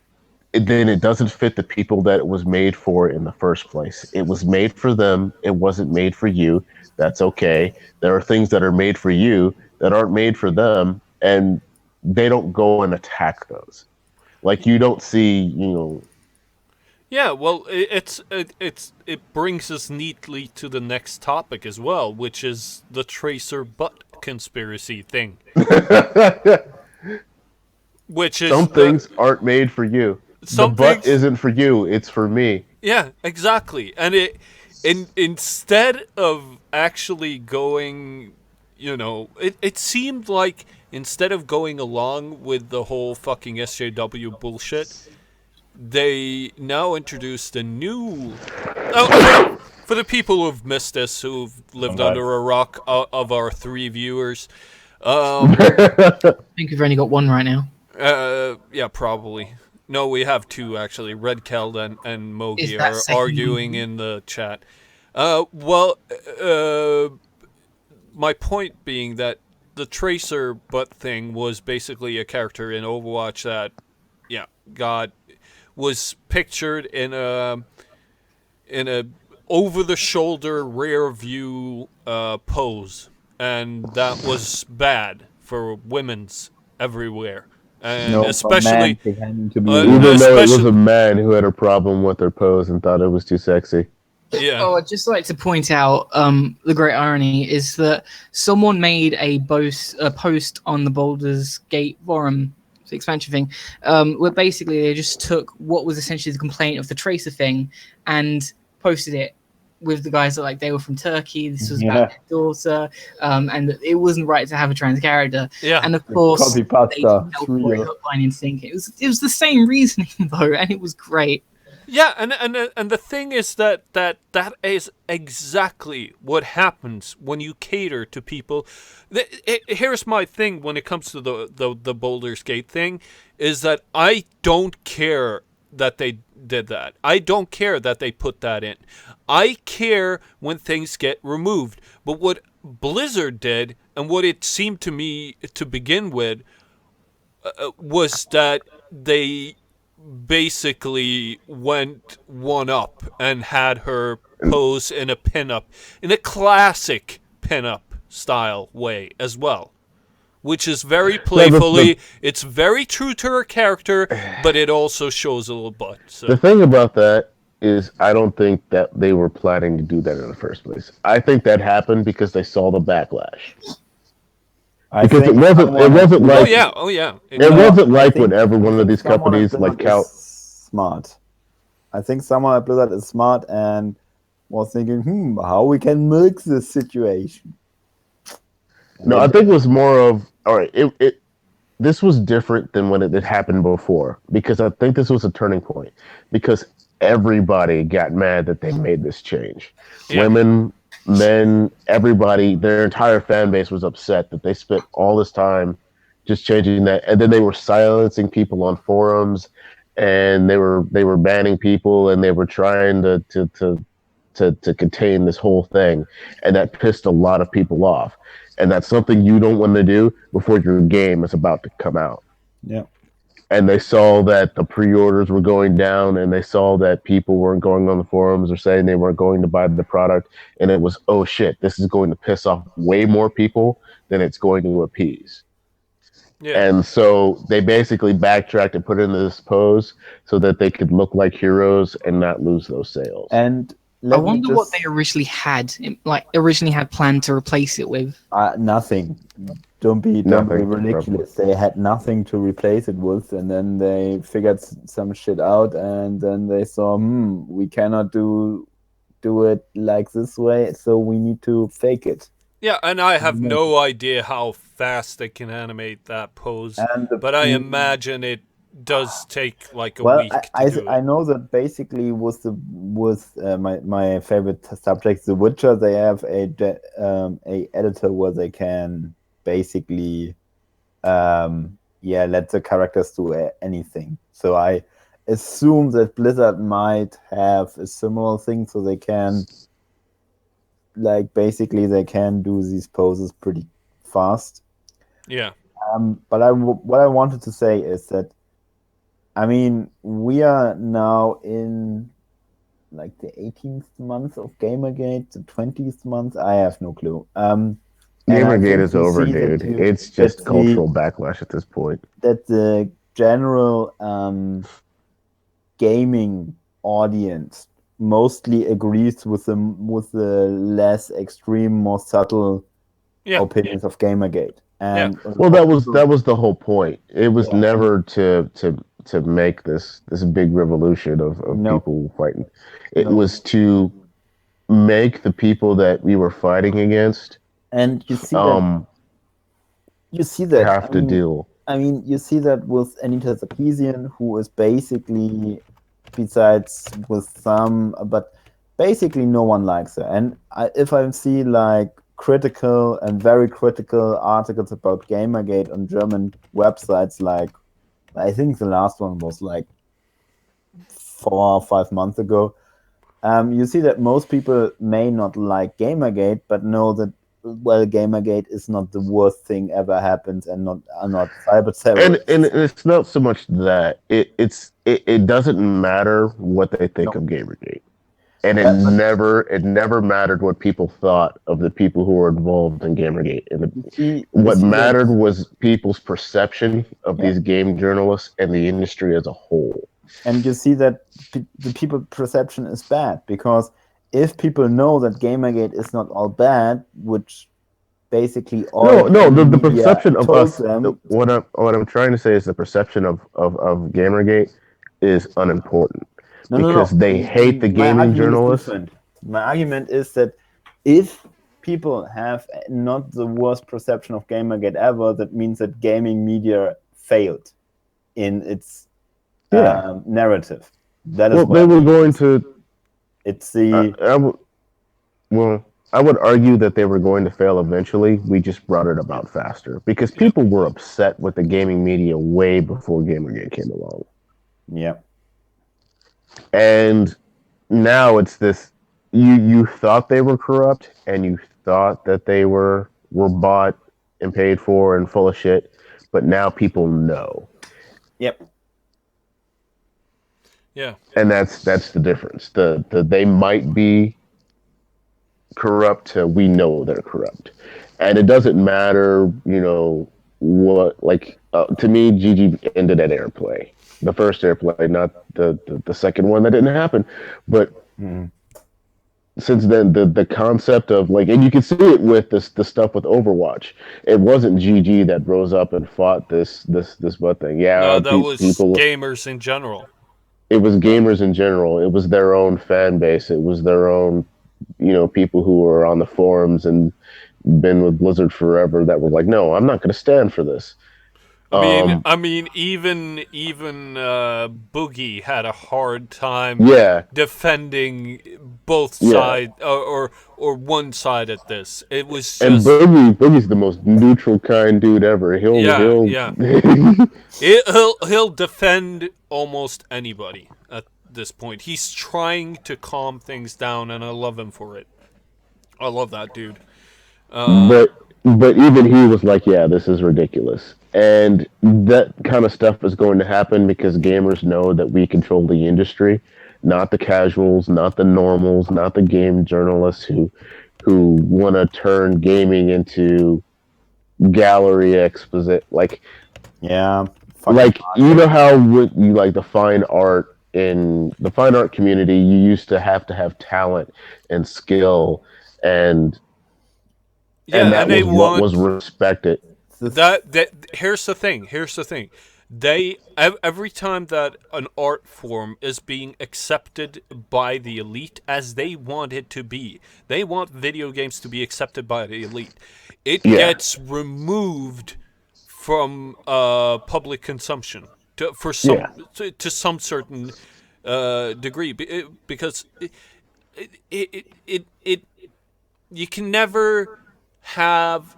Then it doesn't fit the people that it was made for in the first place. It was made for them. It wasn't made for you. That's okay. There are things that are made for you that aren't made for them, and they don't go and attack those. Like, you don't see, Yeah, well, it brings us neatly to the next topic as well, which is the tracer butt conspiracy thing. Which is some things aren't made for you. The butt isn't for you; it's for me. Yeah, exactly. And instead of actually going, it seemed like instead of going along with the whole fucking SJW bullshit, they now introduced a new... for the people who've missed this, who've lived under a rock, of our 3 viewers... I think we've only got 1 right now. Yeah, probably. No, we have 2, actually. Red Keld and Mogi are arguing in the chat. My point being that the tracer butt thing was basically a character in Overwatch that, was pictured in a over the shoulder rear view pose, and that was bad for women's everywhere, and especially even though it was a man who had a problem with their pose and thought it was too sexy. Yeah. Oh, I'd just like to point out the great irony is that someone made a post on the Baldur's Gate forum, the expansion thing, where basically they just took what was essentially the complaint of the tracer thing and posted it with the guys that they were from Turkey. This was about their daughter, and it wasn't right to have a trans character. Yeah. And of course, they hook, line, and sinker. It was the same reasoning though, and it was great. Yeah, and the thing is that is exactly what happens when you cater to people. Here's my thing when it comes to the Baldur's Gate thing, is that I don't care that they did that. I don't care that they put that in. I care when things get removed. But what Blizzard did, and what it seemed to me to begin with, was that they basically went one up and had her pose in a pinup, in a classic pinup style way as well, which is very playfully. It's very true to her character, but it also shows a little butt. So. The thing about that is I don't think that they were planning to do that in the first place. I think that happened because they saw the backlash. I Because think it someone at wasn't Blizzard- like Oh yeah. it wasn't like think- whenever one I of think these someone at companies like Blizzard is smart. I think someone at Blizzard is smart and was thinking, how we can milk this situation. No, I think it was more of all right. This was different than when it had happened before because I think this was a turning point because everybody got mad that they made this change. Yeah. Women, men, everybody, their entire fan base was upset that they spent all this time just changing that, and then they were silencing people on forums, and they were banning people, and they were trying to contain this whole thing, and that pissed a lot of people off. And that's something you don't want to do before your game is about to come out. Yeah. And they saw that the pre-orders were going down, and they saw that people weren't going on the forums or saying they weren't going to buy the product, and it was, oh shit, this is going to piss off way more people than it's going to appease. Yeah. And so they basically backtracked and put it into this pose so that they could look like heroes and not lose those sales. And I wonder what they originally had planned to replace it with. Nothing. Don't be Nothing, ridiculous. They had nothing to replace it with, and then they figured some shit out, and then they saw, we cannot do it like this way, so we need to fake it. Yeah, and I have no idea how fast they can animate that pose, but I imagine it does take like a week to do it. I know that basically with my favorite subject, The Witcher, they have a editor where they can basically let the characters do anything. So I assume that Blizzard might have a similar thing, so they can they can do these poses pretty fast. Yeah. But what I wanted to say is that, I mean, we are now in like the 18th month of Gamergate, the 20th month. I have no clue. Gamergate is over, dude. It's just cultural backlash at this point. That the general gaming audience mostly agrees with the less extreme, more subtle opinions of Gamergate. And well, that was the whole point. It was never to make this big revolution of people fighting. It was to make the people that we were fighting against, and you see that have to deal. I mean, you see that with Anita Sarkeesian, who is basically, besides with some, but basically no one likes her. And if I see like critical and very critical articles about Gamergate on German websites, like I think the last one was like 4 or 5 months ago, you see that most people may not like Gamergate, but know that, well, Gamergate is not the worst thing ever happened, and not cyber terrorists. And it's not so much that it doesn't matter what they think of Gamergate, and it never mattered what people thought of the people who were involved in Gamergate. And what mattered was people's perception of these game journalists and the industry as a whole. And you see that the people's perception is bad, because if people know that Gamergate is not all bad, which basically all the perception of us. What I'm trying to say is the perception of Gamergate is unimportant because they hate the gaming journalists. My argument is that if people have not the worst perception of Gamergate ever, that means that gaming media failed in its narrative. That is they were going to. It's the. I would argue that they were going to fail eventually. We just brought it about faster because people were upset with the gaming media way before Gamergate came along. Yeah. And now it's this. You thought they were corrupt, and you thought that they were bought and paid for and full of shit, but now people know. Yep. Yeah. And that's the difference. They might be corrupt. We know they're corrupt, and it doesn't matter, what like to me, GG ended at Airplay, the first Airplay, not the second one that didn't happen. But since then, the concept of like, and you can see it with the stuff with Overwatch. It wasn't GG that rose up and fought this butt thing. No, Yeah, that was people. gamers in general. It was gamers in general. It was their own fan base. It was their own, people who were on the forums and been with Blizzard forever that were like, no, I'm not going to stand for this. I mean, even Boogie had a hard time Yeah, defending both Yeah. sides or one side at this. It was and just Boogie's the most neutral kind dude ever. He'll he'll defend almost anybody at this point. He's trying to calm things down, and I love him for it. I love that dude. But even he was like, yeah, this is ridiculous. And that kind of stuff is going to happen because gamers know that we control the industry, not the casuals, not the normals, not the game journalists who want to turn gaming into gallery exposit. Like, Yeah. you know how with you like the fine art in the fine art community, you used to have talent and skill and that they was what was respected. Here's the thing. They every time that an art form is being accepted by the elite as they want it to be, they want video games to be accepted by the elite. It gets removed from public consumption to some certain degree because it you can never have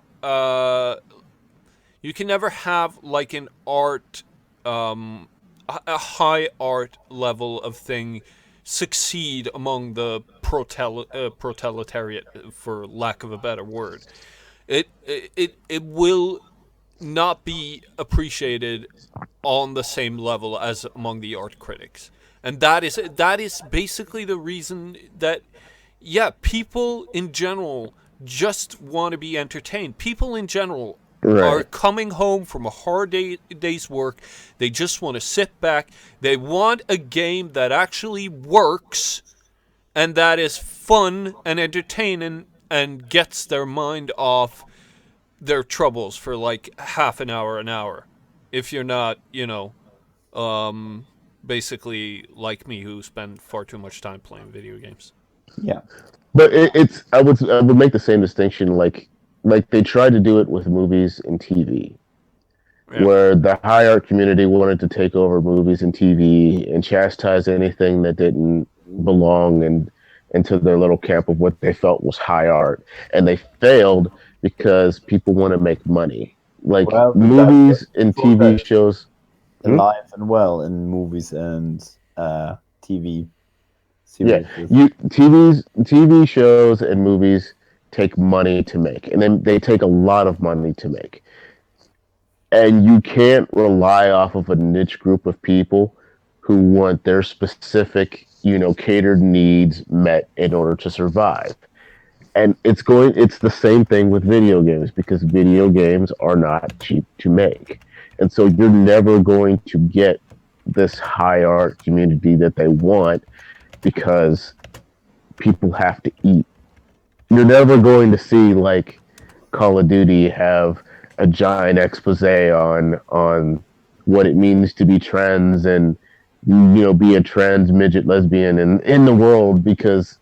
like an art a high art level of thing succeed among the proletariat, for lack of a better word. It will not be appreciated on the same level as among the art critics, and that is basically the reason that people in general just want to be entertained. People in general are coming home from a hard day's work. They just want to sit back. They want a game that actually works and that is fun and entertaining and gets their mind off their troubles for like half an hour. If you're not, basically like me, who spend far too much time playing video games. Yeah. But I would make the same distinction like they tried to do it with movies and TV, where the high art community wanted to take over movies and TV and chastise anything that didn't belong into their little camp of what they felt was high art, and they failed because people want to make money. Like movies and TV shows, alive and well in movies and TV. Yeah, TV shows and movies take money to make, and then they take a lot of money to make. And you can't rely off of a niche group of people who want their specific, catered needs met in order to survive. And it's the same thing with video games, because video games are not cheap to make. And so you're never going to get this high art community that they want, because people have to eat. You're never going to see like Call of Duty have a giant expose on what it means to be trans and be a trans midget lesbian in the world, because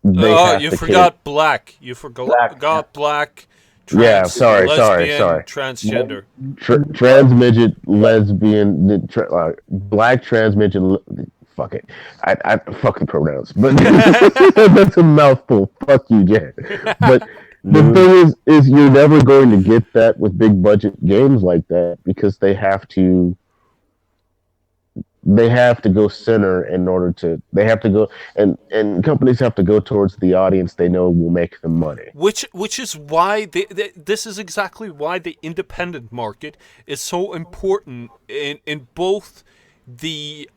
they have you to forgot black. You forgot black. Trans, sorry. Transgender. Trans midget lesbian. Black trans midget. Fuck it. I fuck the pronouns, but that's a mouthful. Fuck you, Jan. But the thing is you're never going to get that with big budget games like that, because they have to go center in order to. They have to go, and companies have to go towards the audience they know will make them money. Which is why this is exactly why the independent market is so important in both the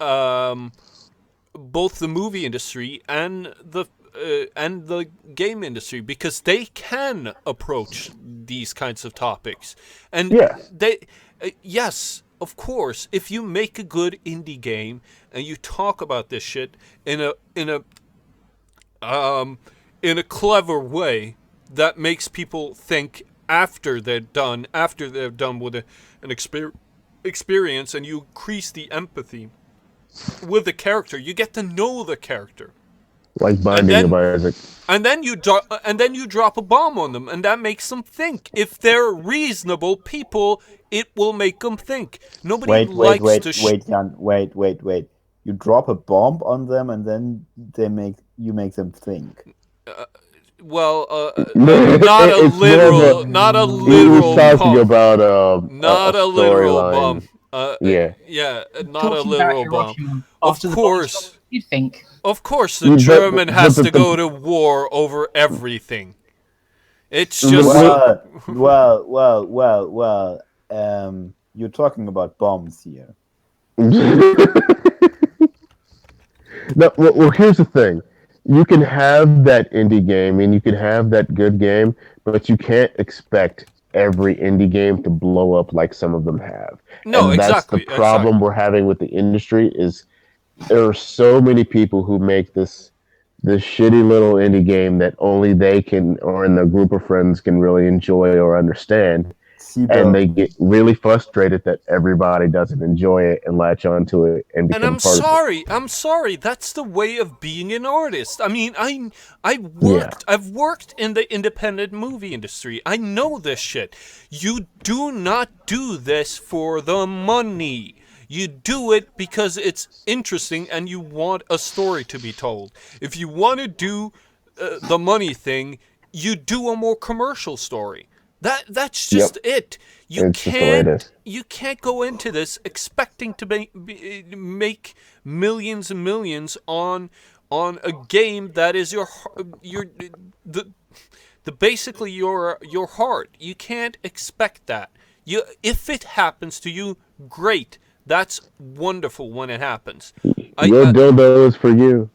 movie industry and the the game industry, because they can approach these kinds of topics. And they yes, of course, if you make a good indie game and you talk about this shit in a clever way that makes people think after they're done with an experience, and you increase the empathy with the character, you get to know the character. Like Binding of Isaac. And then you drop a bomb on them, and that makes them think. If they're reasonable people, it will make them think. Nobody likes to. Wait, Jan. Wait. You drop a bomb on them, and then you make them think. Not a It's literal, not a literal talking bomb. about Not a literal bomb. Yeah, not a literal bomb. Of course, you'd think. Of course, the German has to go to war over everything. It's just well. You're talking about bombs here. No, well, here's the thing. You can have that indie game and you can have that good game, but you can't expect every indie game to blow up like some of them have. No, and exactly. That's the problem we're having with the industry is there are so many people who make this shitty little indie game that only they can, or in their group of friends, can really enjoy or understand. And they get really frustrated that everybody doesn't enjoy it and latch onto it and become part of it. I'm sorry. That's the way of being an artist. I mean, I've worked in the independent movie industry. I know this shit. You do not do this for the money. You do it because it's interesting and you want a story to be told. If you want to do the money thing, you do a more commercial story. That's just it. You can't go into this expecting to make millions and millions on a game that is basically your heart. You can't expect that. If it happens to you, great. That's wonderful when it happens. Your dildo is for you.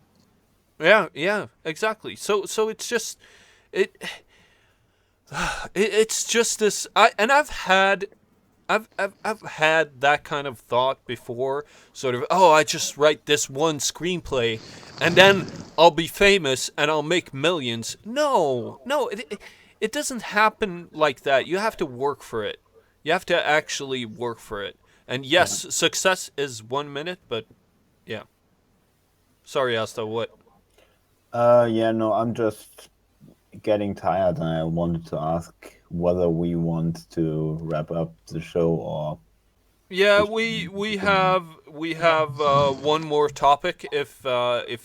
Yeah, exactly. So it's just it's just this. I've had that kind of thought before. Sort of, I just write this one screenplay, and then I'll be famous and I'll make millions. No, it doesn't happen like that. You have to work for it. You have to actually work for it. And yes, success is 1 minute, but yeah. Sorry, Asta, what? I'm just getting tired, and I wanted to ask whether we want to wrap up the show or. Yeah, we have one more topic if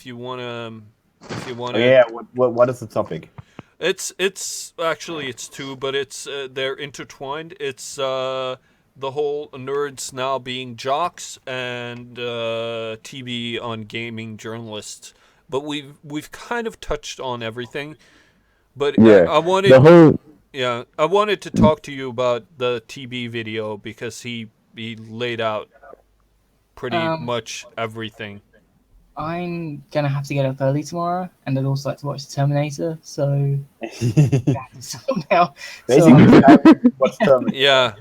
you wanna. Yeah, what is the topic? It's actually two, but they're intertwined. It's the whole nerds now being jocks and TV on gaming journalists. But we've kind of touched on everything. But I wanted to talk to you about the TB video because he laid out pretty much everything. I'm gonna have to get up early tomorrow, and I'd also like to watch The Terminator. So now, What's Terminator? Yeah,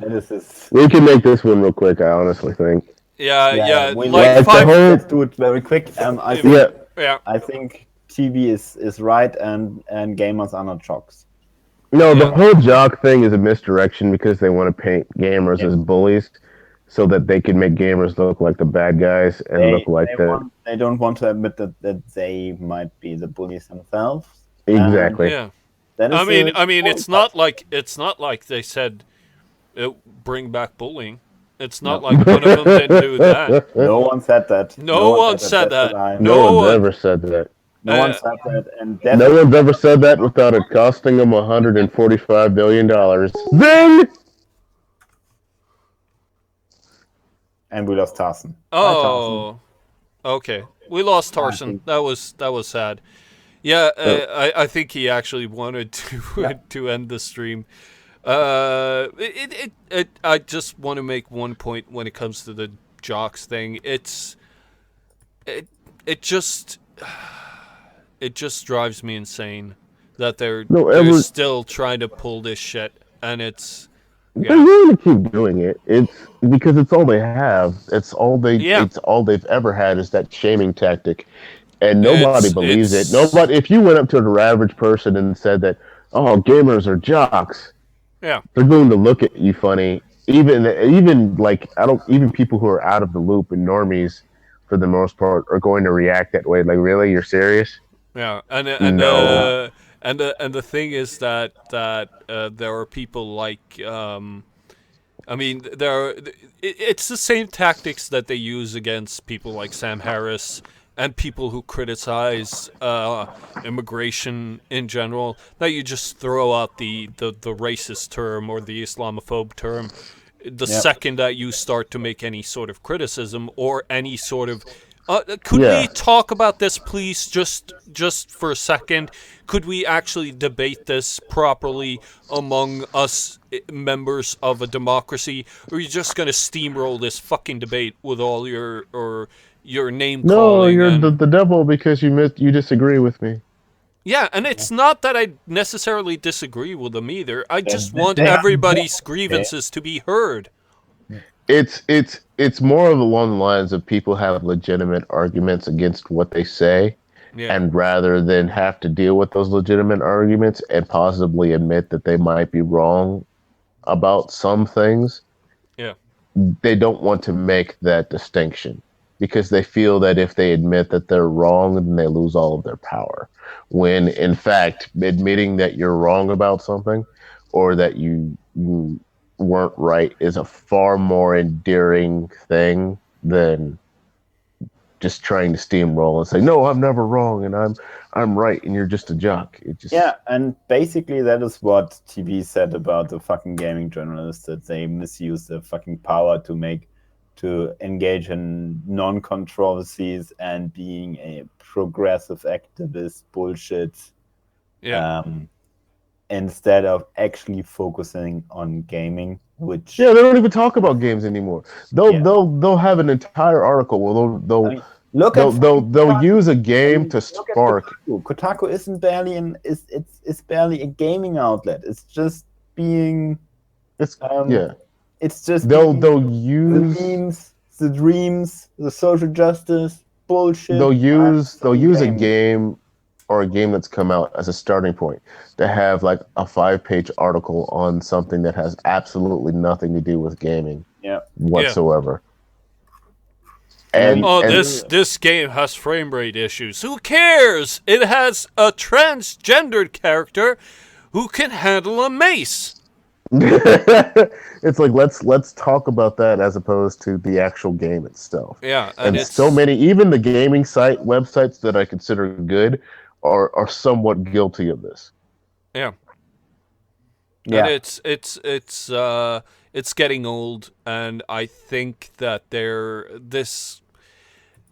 we can make this one real quick. I honestly think. Yeah. Let's do it very quick. I think TV is right, and gamers are not jocks. No, the whole jock thing is a misdirection because they want to paint gamers as bullies, so that they can make gamers look like the bad guys and they don't want to admit that they might be the bullies themselves. Exactly. Yeah. I mean, it's not like they said, bring back bullying. It's not like one of them didn't do that. No one said that. No one said that. No one's ever said that. No one said that, and no one's ever said that without it costing them $145 billion. Zing! And we lost Tarson. Oh, okay. We lost Tarson. That was sad. Yeah, I think he actually wanted to end the stream. I just want to make one point when it comes to the jocks thing. It just it just drives me insane that they're No, still trying to pull this shit, and it's they're going to keep doing it. It's because it's all they have. It's all they've ever had is that shaming tactic, and nobody believes it. Nobody. If you went up to an average person and said that, "Oh, gamers are jocks," yeah. they're going to look at you funny. Even like I don't. Even people who are out of the loop and normies, for the most part, are going to react that way. Like, really, you're serious? Yeah, No. and the thing is that there are people like I mean it's the same tactics that they use against people like Sam Harris and people who criticize immigration in general. That you just throw out the racist term or the Islamophobe term the second that you start to make any sort of criticism or any sort of could we talk about this, please, just for a second? Could we actually debate this properly among us members of a democracy? Or are you just going to steamroll this fucking debate with all your name calling? No, you're the devil because you disagree with me. Yeah, and it's not that I necessarily disagree with them either. I just want everybody's grievances to be heard. It's more of along the lines of people have legitimate arguments against what they say, and rather than have to deal with those legitimate arguments and possibly admit that they might be wrong about some things, they don't want to make that distinction because they feel that if they admit that they're wrong, then they lose all of their power. When in fact, admitting that you're wrong about something or that you weren't right is a far more endearing thing than just trying to steamroll and say, no, I'm never wrong and I'm right and you're just a jock. It just and basically that is what TV said about the fucking gaming journalists, that they misuse their fucking power to engage in non-controversies and being a progressive activist bullshit. Instead of actually focusing on gaming, which they don't even talk about games anymore. They'll have an entire article where they'll use a game to spark. Kotaku isn't barely it's barely a gaming outlet. It's just being it's just they'll use the memes, the dreams, the social justice bullshit. They'll use a game or a game that's come out as a starting point to have like a 5-page article on something that has absolutely nothing to do with gaming whatsoever. And this game has frame rate issues. Who cares? It has a transgendered character who can handle a mace. It's like let's talk about that as opposed to the actual game itself. Yeah, and so many, even the gaming websites that I consider good are somewhat guilty of this. Yeah. And it's getting old, and I think that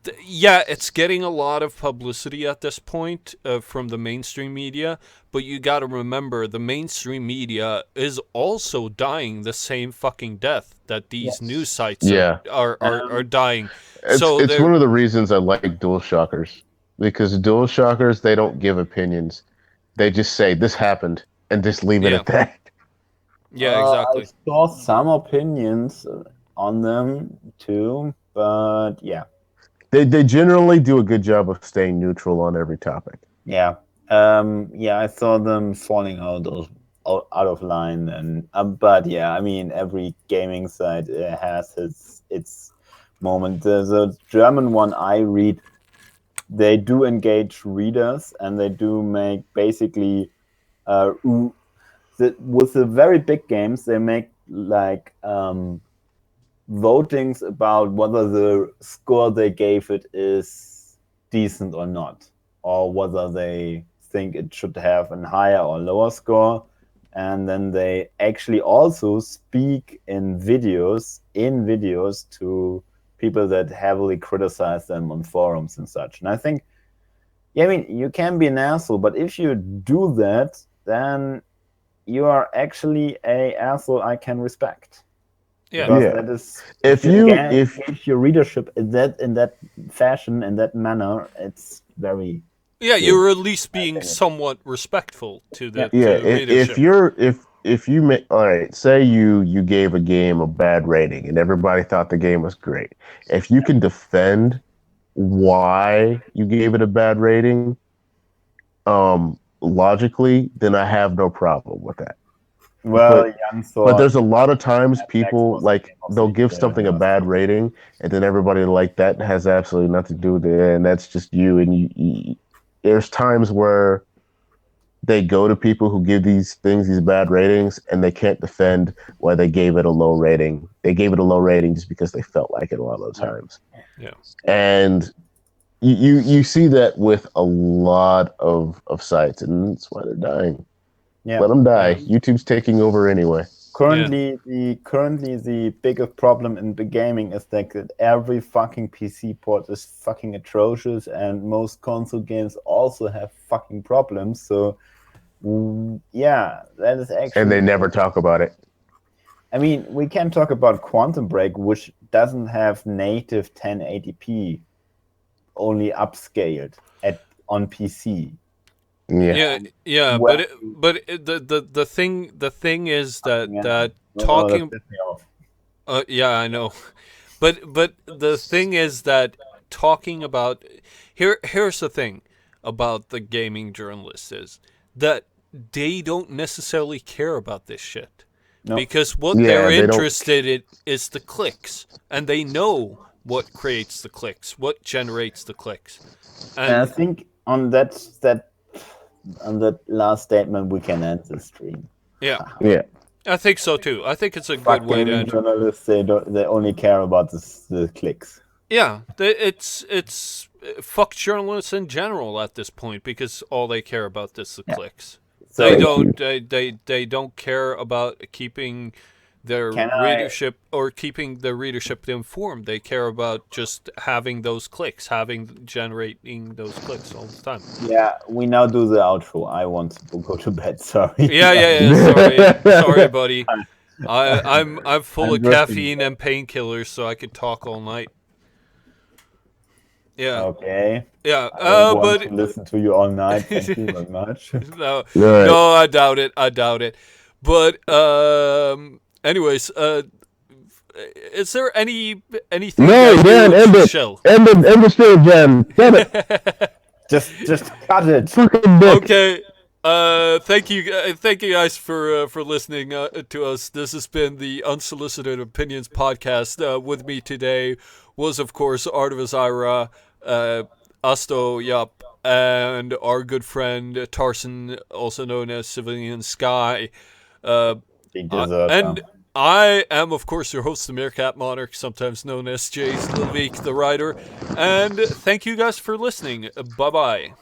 it's getting a lot of publicity at this point from the mainstream media, but you got to remember the mainstream media is also dying the same fucking death that these news sites are dying. It's one of the reasons I like dual shockers, because dual shockers, they don't give opinions. They just say this happened and just leave it at that. Yeah, exactly. I saw some opinions on them too, but They generally do a good job of staying neutral on every topic. I saw them falling out of line, and but I mean, every gaming site has its moment. The German one I read, they do engage readers, and they do make basically with the very big games, they make like votings about whether the score they gave it is decent or not, or whether they think it should have a higher or lower score. And then they actually also speak in videos to people that heavily criticize them on forums and such. And I think, I mean, you can be an asshole, but if you do that, then you are actually a asshole I can respect. That is, if your readership in that fashion, in that manner, it's very Yeah, you're at least being somewhat respectful to the, to Yeah, the readership. if you make, all right, say you gave a game a bad rating and everybody thought the game was great. If you can defend why you gave it a bad rating, logically, then I have no problem with that. Well, Jan But thought there's a lot of times Mad Max people was a like game of they'll the give year something a last bad year. rating, and then everybody like that has absolutely nothing to do with it, and that's just you. And there's times where they go to people who give these things these bad ratings, and they can't defend why they gave it a low rating. They gave it a low rating just because they felt like it a lot of the times. Yeah. And you see that with a lot of sites, and that's why they're dying. Yeah. Let them die. Yeah. YouTube's taking over anyway. Currently, the biggest problem in the gaming is that every fucking PC port is fucking atrocious, and most console games also have fucking problems. So, yeah, that is actually. And they never talk about it. I mean, we can talk about Quantum Break, which doesn't have native 1080p, only upscaled on PC. Yeah, Well, the thing is that that talking. pissed me off. Yeah, I know, but the thing is that talking about here's the thing about the gaming journalists is that they don't necessarily care about this shit. No. Because what Yeah, they're they don't- interested in is the clicks, and they know what creates the clicks, what generates the clicks. And I think on that last statement we can end the stream. Yeah, Yeah. I think so too. I think it's a Fuck good way to gaming end. journalists, they only care about the clicks. Yeah, it's fuck journalists in general at this point because all they care about is the clicks. So They don't care about keeping their readership or keeping the readership informed. They care about just having those clicks, generating those clicks all the time. yeah, we now do the outro. I want to go to bed. Sorry. Yeah. Sorry, buddy. I'm full of drifting. caffeine and painkillers, so I could talk all night. Yeah. Okay. Yeah. I don't want But to listen to you all night. Thank you very much. no, Right. no, I doubt it. But anyways, is there anything? No, that Dan, you end it. Shell? End the stream, Jen. Damn it. just cut it. Fucking dick. Okay. Thank you guys for listening to us. This has been the Unsolicited Opinions podcast. With me today was, of course, Articous Ira, Astojap, and our good friend Tarson, also known as Civilian Sky. Big dessert, And I am, of course, your host, the Meerkat Monarch, sometimes known as Jace Lillevik, the writer. And thank you guys for listening. Bye-bye.